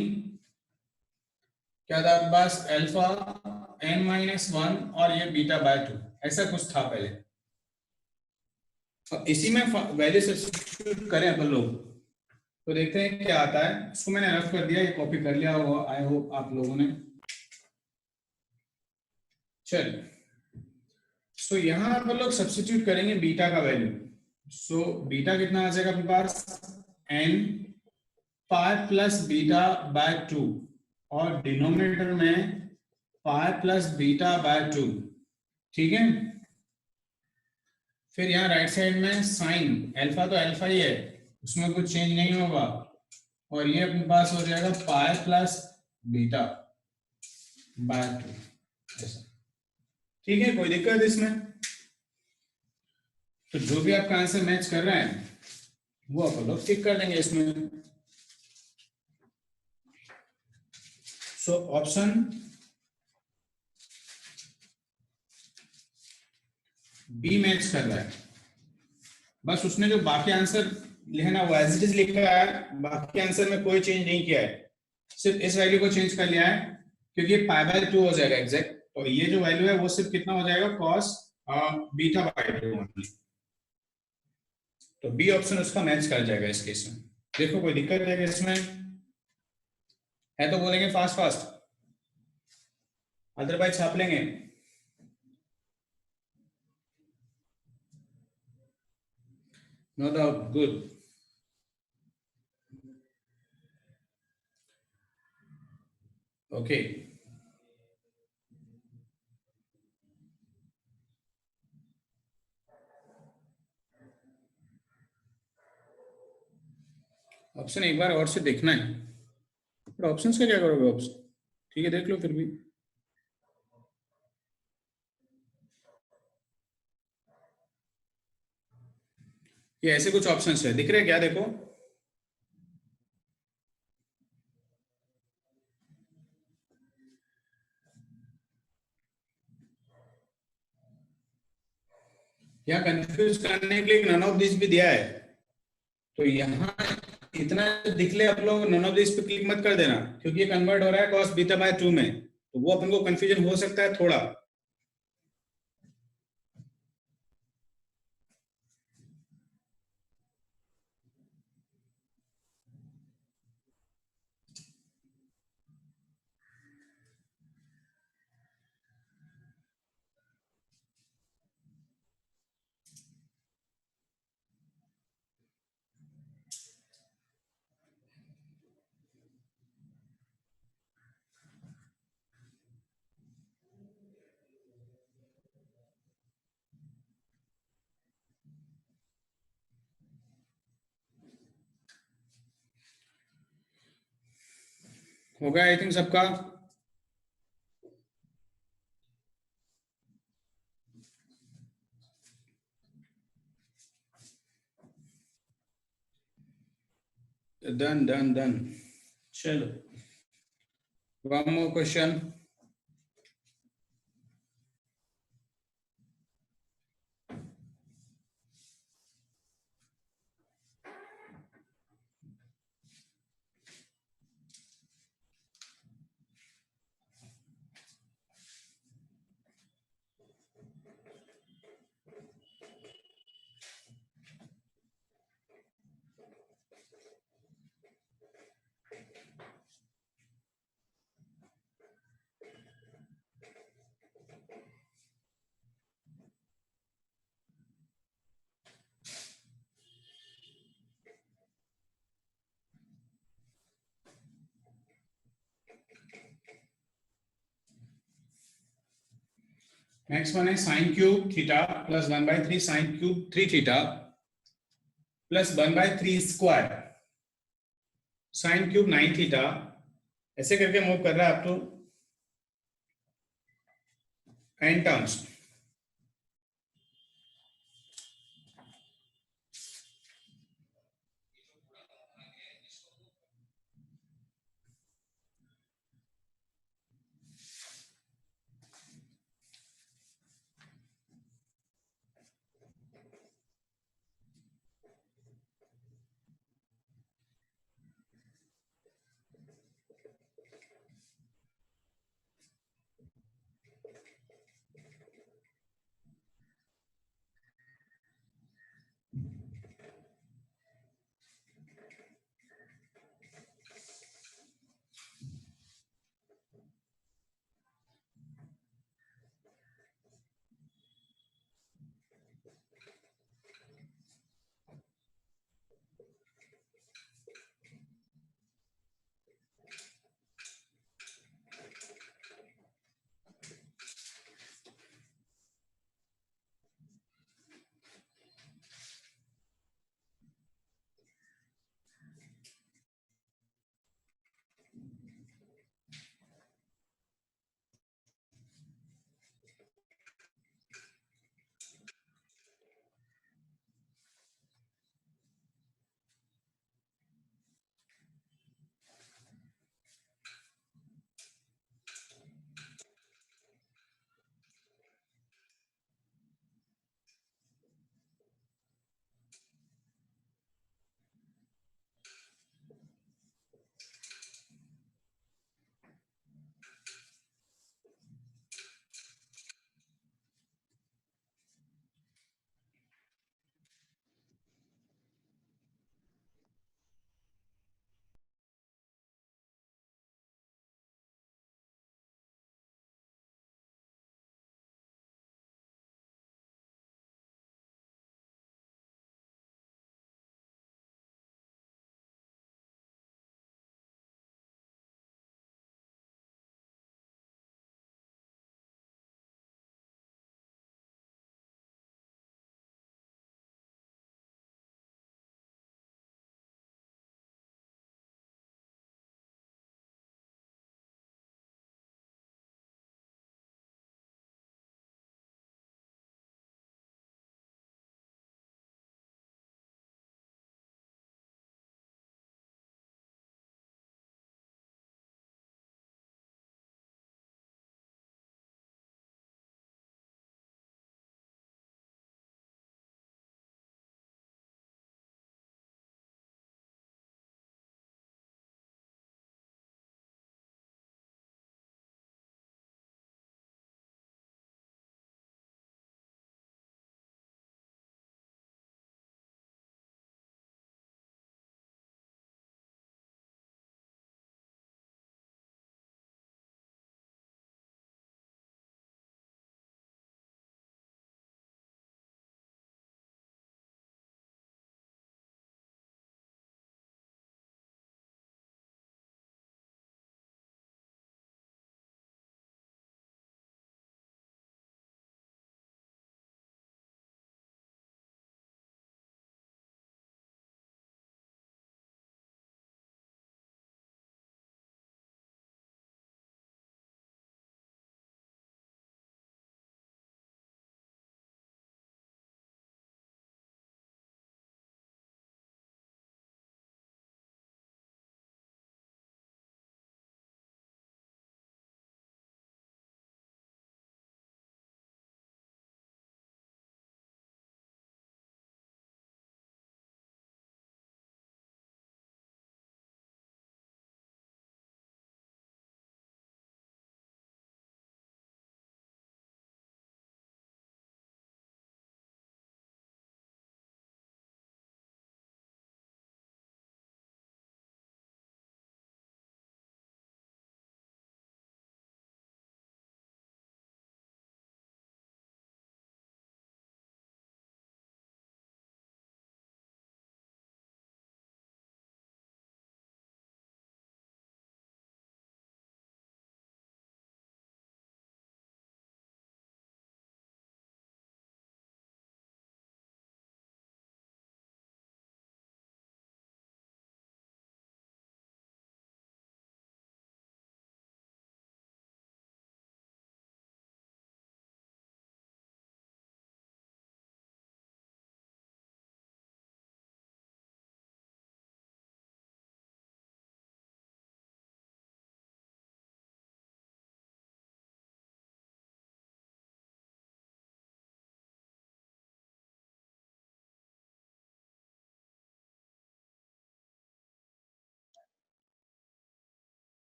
[SPEAKER 1] क्या था आपके पास, अल्फा n माइनस 1 और ये बीटा बाय 2, ऐसा कुछ था पहले। तो इसी में वैल्यू सब्स्टिट्यूट करें अपन लोग तो देखते हैं क्या आता है। इसको मैंने रफ कर दिया, ये कॉपी कर लिया होगा आई होप आप लोगों ने। चलिए, सो यहाँ अपन लोग सब्स्टिट्यूट करेंगे बीटा का वैल्यू। सो बीटा कितना आ जाएगा अपने पास, n pi plus beta by 2 और डिनोमिनेटर में पाई प्लस बीटा बाय 2, ठीक है। फिर यहाँ राइट साइड में साइन अल्फा, तो अल्फा ही है, उसमें कुछ चेंज नहीं होगा, और ये अपने पास हो जाएगा पाई प्लस बीटा बाय 2, ऐसा, ठीक है। कोई दिक्कत इसमें? तो जो भी आपका आंसर मैच कर रहा है वो आप लोग टिक कर देंगे इसमें। सो ऑप्शन बी मैच कर रहा है। बस उसने जो बाकी आंसर लिखा ना वो एज इट इज लिखा है, बाकी आंसर में कोई चेंज नहीं किया है, सिर्फ इस वैल्यू को चेंज कर लिया है क्योंकि पाई बाय 2 हो जाएगा एग्जैक्ट। तो ये जो वैल्यू है वो सिर्फ कितना हो जाएगा, कॉस बीटा बाय 2। तो बी ऑप्शन उसका मैच कर जाएगा इस केस में। देखो कोई दिक्कत है इसमें? है तो बोलेंगे फास्ट फास्ट, अदरवाइज छाप लेंगे। No doubt, good. Okay, option एक बार और से देखना है, पर ऑप्शंस का क्या करोगे ऑप्शन, ठीक है देख लो फिर भी। ये ऐसे कुछ ऑप्शंस है, दिख रहे हैं क्या? देखो यहाँ कंफ्यूज करने के लिए नन ऑफ दिस भी दिया है, तो यहाँ इतना दिख ले आप लोग नन ऑफ दिस पे क्लिक मत कर देना, क्योंकि ये कन्वर्ट हो रहा है कॉस बीटा बाय 2 में, तो वो अपन को कंफ्यूजन हो सकता है थोड़ा। हो गया आई थिंक सबका? Done done done. चलो, one more question. Next one है sine cube theta plus 1/3 sine cube 3 theta plus 1/3 square sine cube 9 theta, ऐसे करके मूव कर रहा है आप तो n टर्म्स।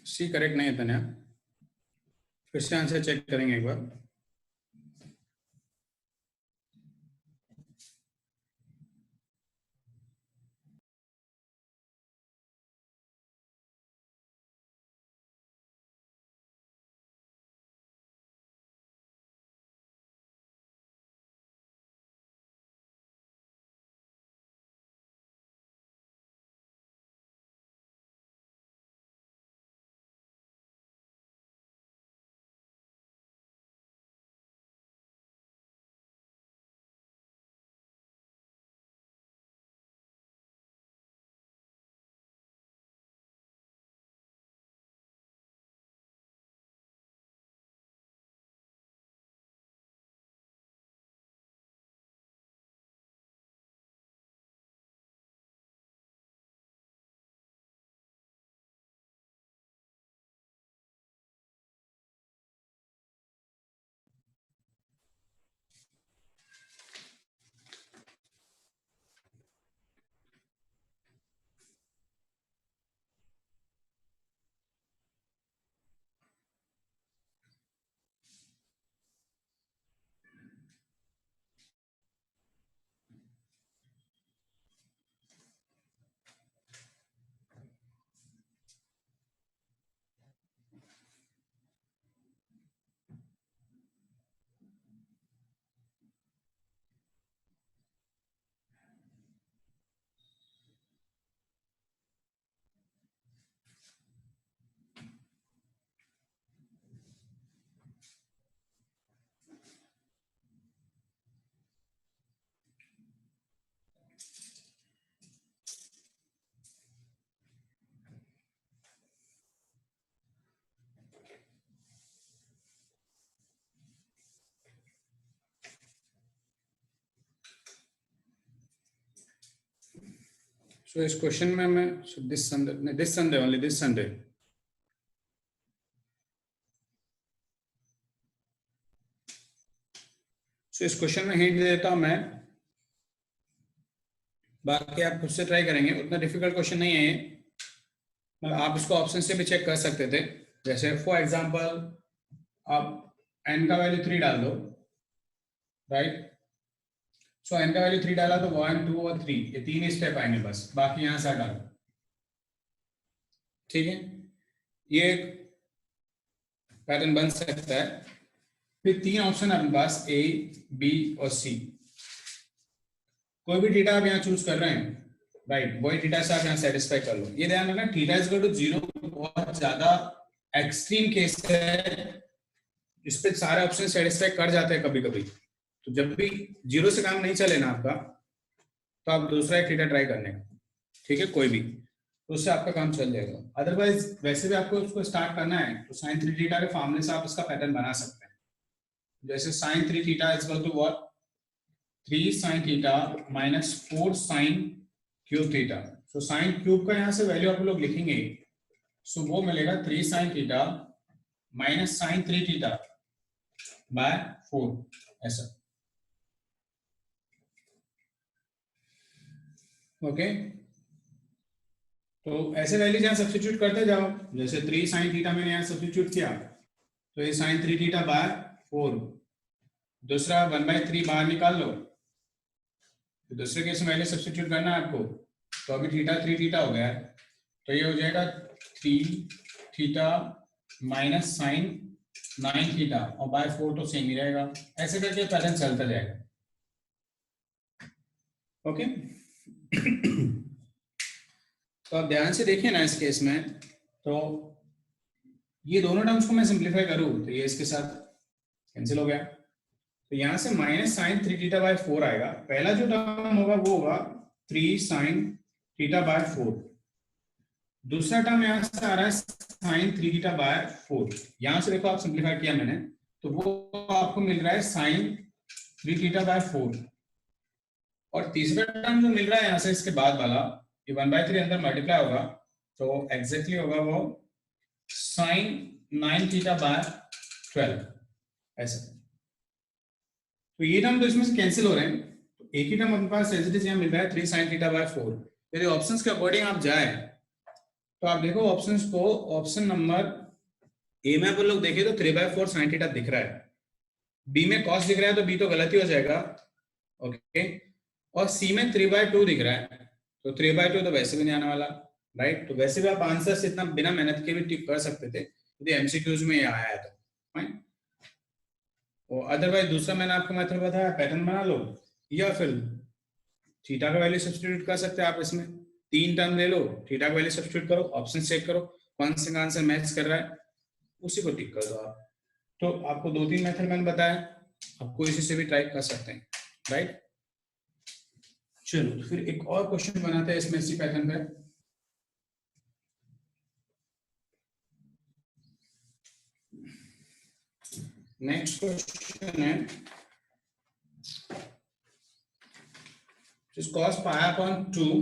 [SPEAKER 1] सी करेक्ट नहीं है तन्या, फिर से आंसर चेक करेंगे एक बार। So इस क्वेश्चन में मैं this Sunday only this Sunday so इस क्वेश्चन में हिंट दे देता हूं मैं, बाकी आप खुद से ट्राई करेंगे, उतना डिफिकल्ट क्वेश्चन नहीं है ये, मतलब आप इसको ऑप्शन से भी चेक कर सकते थे। जैसे फॉर एग्जांपल आप n का वैल्यू 3 डाल दो, राइट। सो n का वैल्यू 3 डाला तो 1 2 और 3 ये 3 स्टेप आएंगे बस, बाकी यहां से हटा दो, ठीक है। ये एक पैटर्न बन सकता है। फिर 3 ऑप्शन है अपने पास A, B और C। कोई भी थीटा आप यहाँ चूज कर रहे हैं, राइट, वही थीटा से आप यहाँ सेटिस्फाई कर लो। ये ध्यान रखना थीटा इज इक्वल टू 0 बहुत ज्यादा एक्सट्रीम केस है, इस पे सारे ऑप्शन सेटिस्फाई कर जाते हैं कभी कभी। तो जब भी 0 से काम नहीं चले ना आपका, तो आप दूसरा एक थीटा ट्राई करने का, ठीक है, कोई भी, तो उससे आपका काम चल जाएगा। अदरवाइज वैसे भी आपको उसको स्टार्ट करना है तो sin 3 थीटा के फॉर्मूले से आप इसका पैटर्न बना सकते हैं। जैसे sin 3 theta is equal to what, 3 sin theta minus 4 sin cube theta. So sin cube का यहाँ से वैल्यू आप लोग लिखेंगे, सो वो मिलेगा 3 sin theta minus sin 3 theta by 4, ऐसा, ओके। तो ऐसे वैल्यूज यहाँ सब्स्टिट्यूट करते जाओ। जैसे 3 sin थीटा मैंने यहाँ सब्स्टिट्यूट किया तो ये sin 3 थीटा बाय 4, दूसरा 1/3 बाहर निकाल लो, तो दूसरे केस में वैल्यू सब्स्टिट्यूट करना है आपको, तो अभी थीटा 3 थीटा हो गया है, तो ये हो जाएगा 3 थीटा माइनस sin 9 थीटा और बाय 4 तो सेम ही रहेगा। ऐसे करके पैटर्न चलता जाएगा, ओके। तो आप ध्यान से देखिए ना इस केस में, तो ये दोनों टर्म्स को मैं सिंप्लीफाई करूं तो ये इसके साथ कैंसिल हो गया, तो यहां से माइनस sin 3 थीटा बाय 4 आएगा। पहला जो टर्म होगा वो होगा 3 sin थीटा बाय 4, दूसरा टर्म यहां से आ रहा है sin 3 थीटा बाय 4। यहां से देखो आप सिंप्लीफाई किया मैंने, तो वो आपको मिल रहा है sin 3 थीटा बाय 4, और तीसरा टर्म जो मिल रहा है यहां से इसके बाद वाला, ये 1/3 अंदर मल्टीप्लाई होगा, तो एग्जैक्टली होगा वो sin 9 थीटा बाय 12, ऐसा। तो ये टर्म तो इसमें से कैंसिल हो रहे हैं, तो एक ही टर्म अपने पास एज इट इज यहाँ मिल रहा है 3 sin थीटा बाय 4। यदि ऑप्शंस के अकॉर्डिंग आप जाए तो आप देखो ऑप्शंस को, ऑप्शन नंबर ए में अपन लोग देखें तो 3/4 sin थीटा दिख रहा है, बी में cos दिख रहा है तो बी तो गलत ही हो जाएगा, ओके, और सी में 3/2 दिख रहा है तो 3/2 तो वैसे भी नहीं आने वाला, राइट। तो वैसे भी आप आंसर से इतना बिना मेहनत के भी टिक कर सकते थे यदि एमसीक्यूज में ये आया है तो, फाइन। और अदरवाइज दूसरा मैंने आपको मेथड बताया, पैटर्न बना लो या फिर थीटा का वैल्यू सब्स्टिट्यूट कर सकते हैं आप, इसमें 3 टर्म ले लो, थीटा का वैल्यू सब्स्टिट्यूट करो, ऑप्शन चेक करो कौन सा आंसर मैच कर रहा है, उसी को टिक कर दो आप। तो आपको 2-3 मेथड मैंने बताया, आपको इसी से भी ट्राई कर सकते हैं, राइट। चलो तो फिर एक और क्वेश्चन बनाते हैं इसमें इसी पैटर्न पे। नेक्स्ट क्वेश्चन है is cos pi upon 2,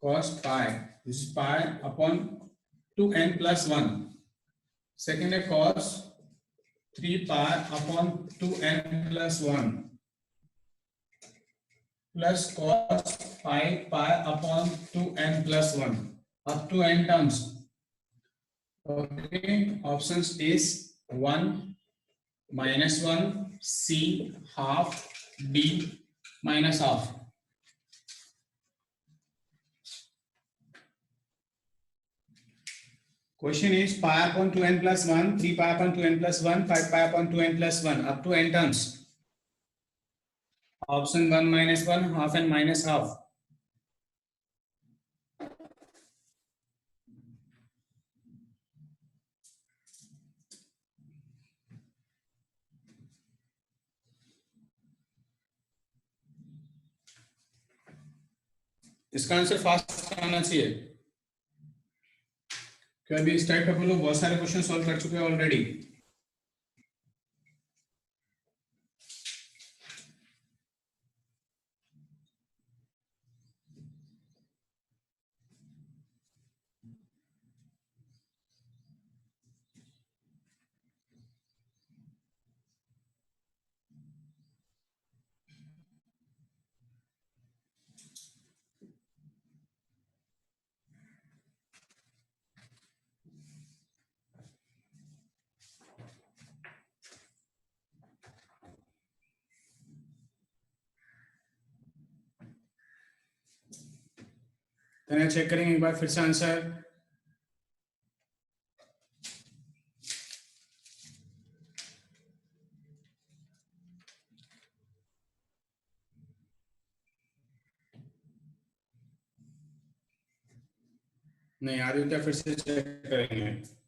[SPEAKER 1] cos pi, this is pi upon 2n plus 1, second है cos 3 pi upon 2n plus 1 plus cos 5 pi upon 2n plus 1 up to n terms, okay, options is 1 minus 1, C half, D minus half. Question is pi upon 2n plus 1, 3 pi upon 2n plus 1, 5 pi upon 2n plus 1 up to n terms. Option 1 minus 1, half and minus half. इसका answer fast आना चाहिए, क्योंकि अभी इस type का हम लोग बहुत सारे क्वेश्चन सॉल्व कर चुके हैं ऑलरेडी। तो चेक करेंगे एक बार फिर से आंसर। नहीं आदित्य फिर से चेक करेंगे।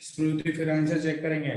[SPEAKER 1] स्मृति फिर आंसर चेक करेंगे।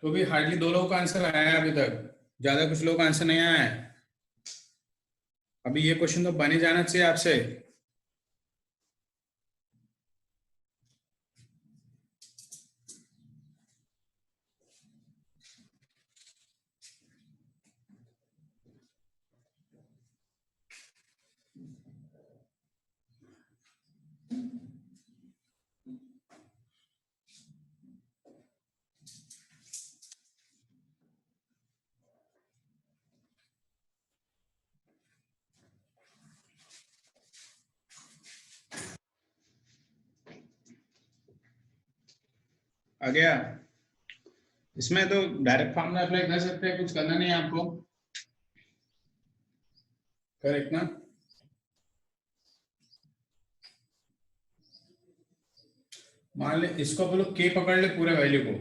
[SPEAKER 1] तो भी हार्डली 2 लोगों का आंसर आया है अभी तक, ज्यादा कुछ लोगों का आंसर नहीं आया है। अभी ये क्वेश्चन तो बने जाना चाहिए आपसे। आ गया? इसमें तो डायरेक्ट फॉर्मूला अप्लाई कर सकते हैं, कुछ करना नहीं है आपको, करेक्ट ना? मान ले इसको आप लोग के पकड़ ले पूरे वैल्यू को,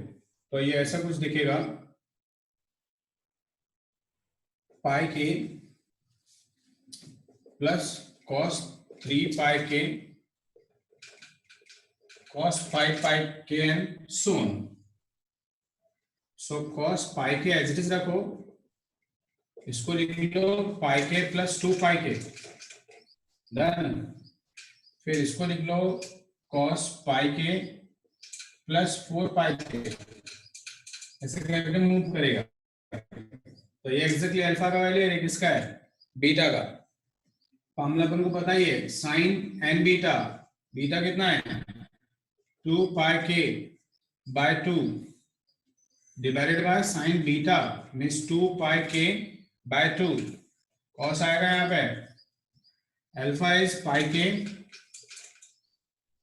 [SPEAKER 1] तो ये ऐसा कुछ दिखेगा, पाई के प्लस कॉस 3 पाई के cos 5 pi k and so on. So cos pi k as it is रखो, इसको लिख लो pi k plus 2 pi k, done. फिर इसको लिख लो cos pi k plus 4 pi k, ऐसे करके मूव करेगा। तो ये एग्जैक्टली अल्फा का वैल्यू है, किसका है? बीटा का। फॉर्मूला अपन को पता ही है, साइन एन बीटा, बीटा कितना है? 2 pi k by 2 divided by sine beta means 2 पाई के बाय 2, कॉस आएगा यहाँ पे, अल्फा इज पाई के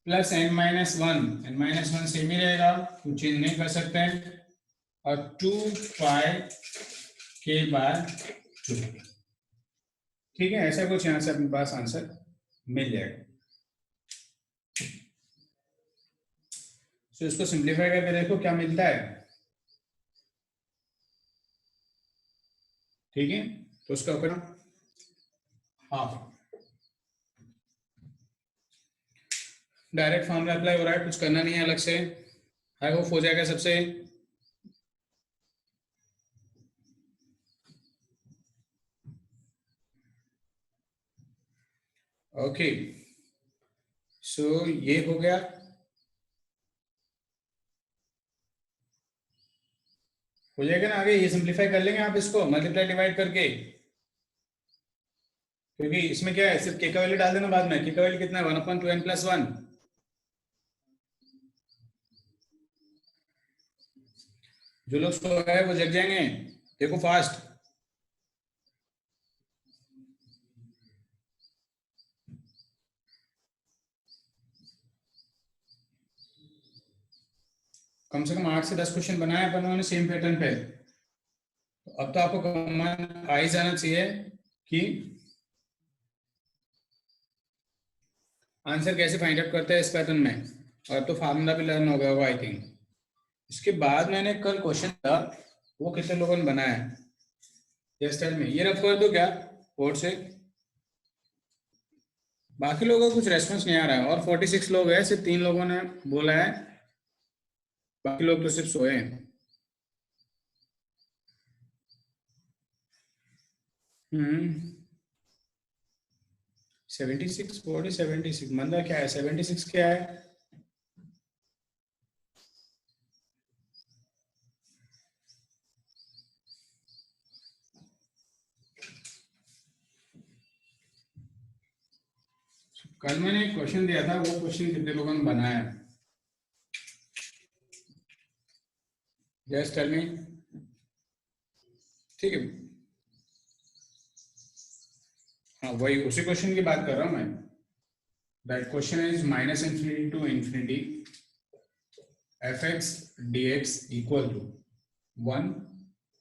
[SPEAKER 1] plus n minus one same ही रहेगा, कुछ चेंज नहीं कर सकते हैं, और 2 पाई के बाय 2। ठीक है, ऐसा कुछ यहाँ से अपने पास आंसर मिल जाएगा। तो इसको सिंप्लीफाई करके देखो क्या मिलता है। ठीक है, तो उसका ऊपर हाफ डायरेक्ट फॉर्मूला अप्लाई हो रहा है, कुछ करना नहीं है अलग से। आई होप हो जाएगा सबसे। ओके, सो ये हो गया। हो जाएगा ना आगे, ये सिंप्लीफाई कर लेंगे आप इसको मल्टीप्लाई डिवाइड करके, क्योंकि इसमें क्या है, सिर्फ के का वैल्यू डाल देना बाद में। के का वैल्यू कितना है? 1/2n + 1। जो लोग स्लो है वो जग जाएंगे, देखो फास्ट। कम से कम 8 से 10 क्वेश्चन बनाए अपन लोगों ने सेम पैटर्न पे। अब तो आपको कमांड आ ही जाना चाहिए कि आंसर कैसे फाइंड आउट करते हैं इस पैटर्न में, और अब तो फार्मूला भी लर्न हो गया होगा आई थिंक। इसके बाद मैंने कल क्वेश्चन था, वो कितने लोगों ने बनाया है? Yes tell me. ये रफ कर दो क्या बोर्ड से? बाकी लोगों का कुछ रेस्पॉन्स नहीं आ रहा है, और 46 लोग हैं, सिर्फ 3 लोगों ने बोला है, बाकी लोग तो सिर्फ सोए हैं। 76 बॉडी 76 मंदा क्या है? 76 क्या है? कल मैंने एक क्वेश्चन दिया था, वो क्वेश्चन कितने लोगों ने बनाया है? Just tell me. ठीक है, हाँ वही उसी क्वेश्चन की बात कर रहा हूँ मैं। That question is -∞ to ∞ fx dx equal to 1,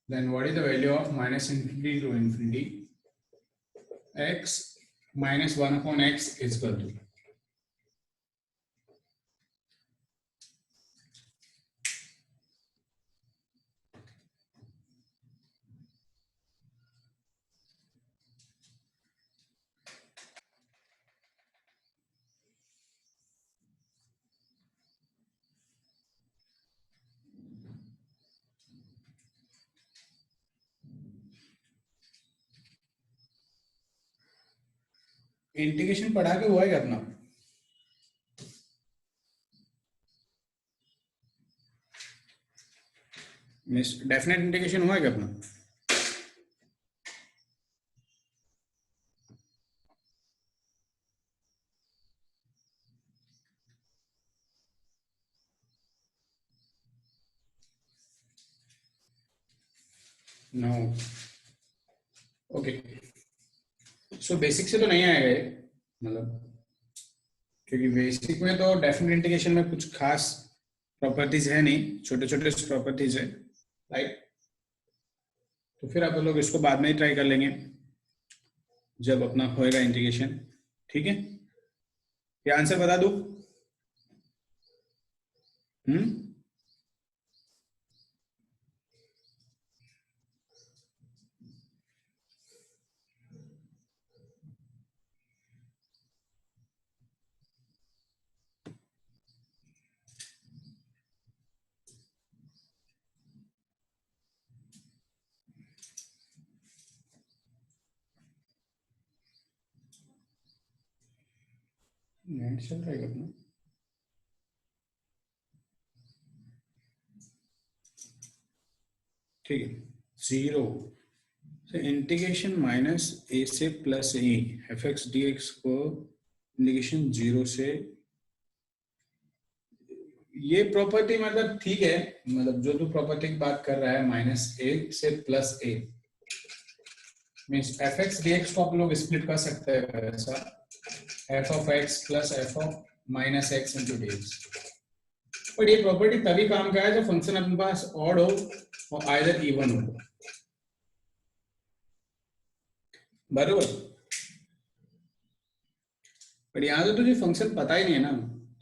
[SPEAKER 1] then what is the value of -∞ to ∞ x minus 1/x is equal to? Integration पढ़ा के हुआ है क्या अपना? डेफिनेट इंटीग्रेशन हुआ है क्या अपना? नो। ओके, सो बेसिक से तो नहीं आएगा ये, मतलब क्योंकि बेसिक में तो डेफिनेट इंटीग्रेशन में कुछ खास प्रॉपर्टीज है नहीं, छोटे छोटे प्रॉपर्टीज है, राइट? तो फिर आप लोग इसको बाद में ही ट्राई कर लेंगे जब अपना होएगा इंटीग्रेशन, ठीक है? ये आंसर बता दूं? नेट चल रहा है अपना? ठीक है, 0 से इंटीग्रेशन माइनस ए से plus A F X D X को इंटीग्रेशन 0 से, ये प्रॉपर्टी मतलब ठीक है, मतलब जो तू प्रॉपर्टी की बात कर रहा है माइनस ए से plus A means F X D X को आप लोग स्प्लिट कर सकते हैं ऐसा, F of X plus F of minus X into D X. But ये प्रॉपर्टी तभी काम का है जब फंक्शन अपने पास ऑड हो और आइदर इवन हो, बराबर? बट यहाँ तो तुझे फंक्शन पता ही नहीं है ना,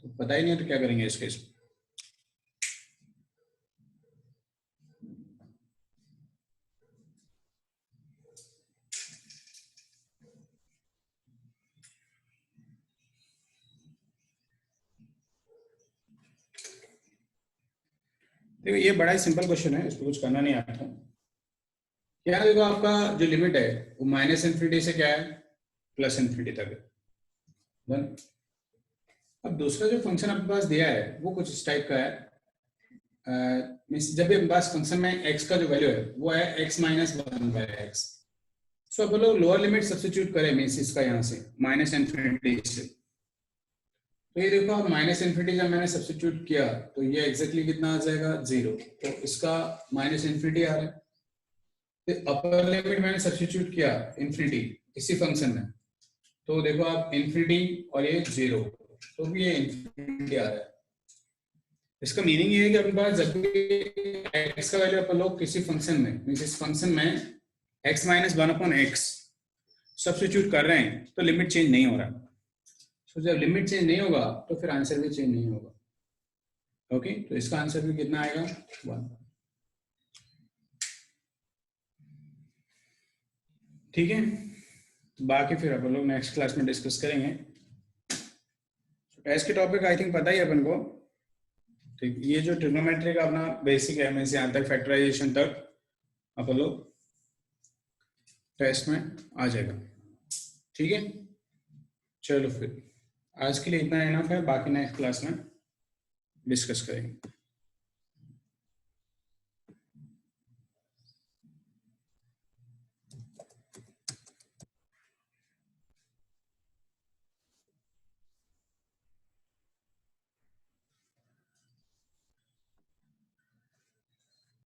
[SPEAKER 1] तो पता ही नहीं है तो क्या करेंगे इस केस में? देखो ये बड़ा ही सिंपल क्वेश्चन है, इसको कुछ करना नहीं आता। क्या देखो आपका जो लिमिट है वो माइनस इन्फिनिटी से क्या है प्लस इन्फिनिटी तक है, डन। अब दूसरा जो फंक्शन आपके पास दिया है वो कुछ इस टाइप का है, जब भी अपने पास फंक्शन में x का जो वैल्यू है वो है x माइनस 1/x, सो अब लोग लोअर लिमिट सब्स्टिट्यूट करें मीन्स इसका यहाँ से माइनस इन्फिनिटी से, तो ये देखो आप माइनस इन्फिनिटी जब मैंने सब्स्टिट्यूट किया तो ये एग्जैक्टली कितना आ जाएगा 0, तो इसका माइनस इन्फिनिटी आ रहा है। फिर अपर लिमिट मैंने सब्स्टिट्यूट किया इन्फिनिटी इसी फंक्शन में, तो देखो आप इन्फिनिटी और ये 0, तो भी ये इन्फिनिटी आ रहा है। इसका मीनिंग ये है कि अपने पास जब भी x का वैल्यू अपन लोग किसी फंक्शन में मीन्स इस फंक्शन में x माइनस 1/x सब्स्टिट्यूट कर रहे हैं तो लिमिट चेंज नहीं हो रहा, तो जब लिमिट चेंज नहीं होगा तो फिर आंसर भी चेंज नहीं होगा। ओके, तो इसका आंसर भी कितना आएगा 1, ठीक है? बाकी फिर अपन लोग नेक्स्ट क्लास में डिस्कस करेंगे। टेस्ट के टॉपिक आई थिंक पता ही है अपन को, ठीक? ये जो ट्रिग्नोमेट्री का अपना बेसिक है मीन्स यहाँ तक फैक्टराइजेशन तक अपन लोग टेस्ट में आ जाएगा, ठीक है? चलो फिर आज के लिए इतना इनफ है, बाकी नेक्स्ट क्लास में डिस्कस करेंगे।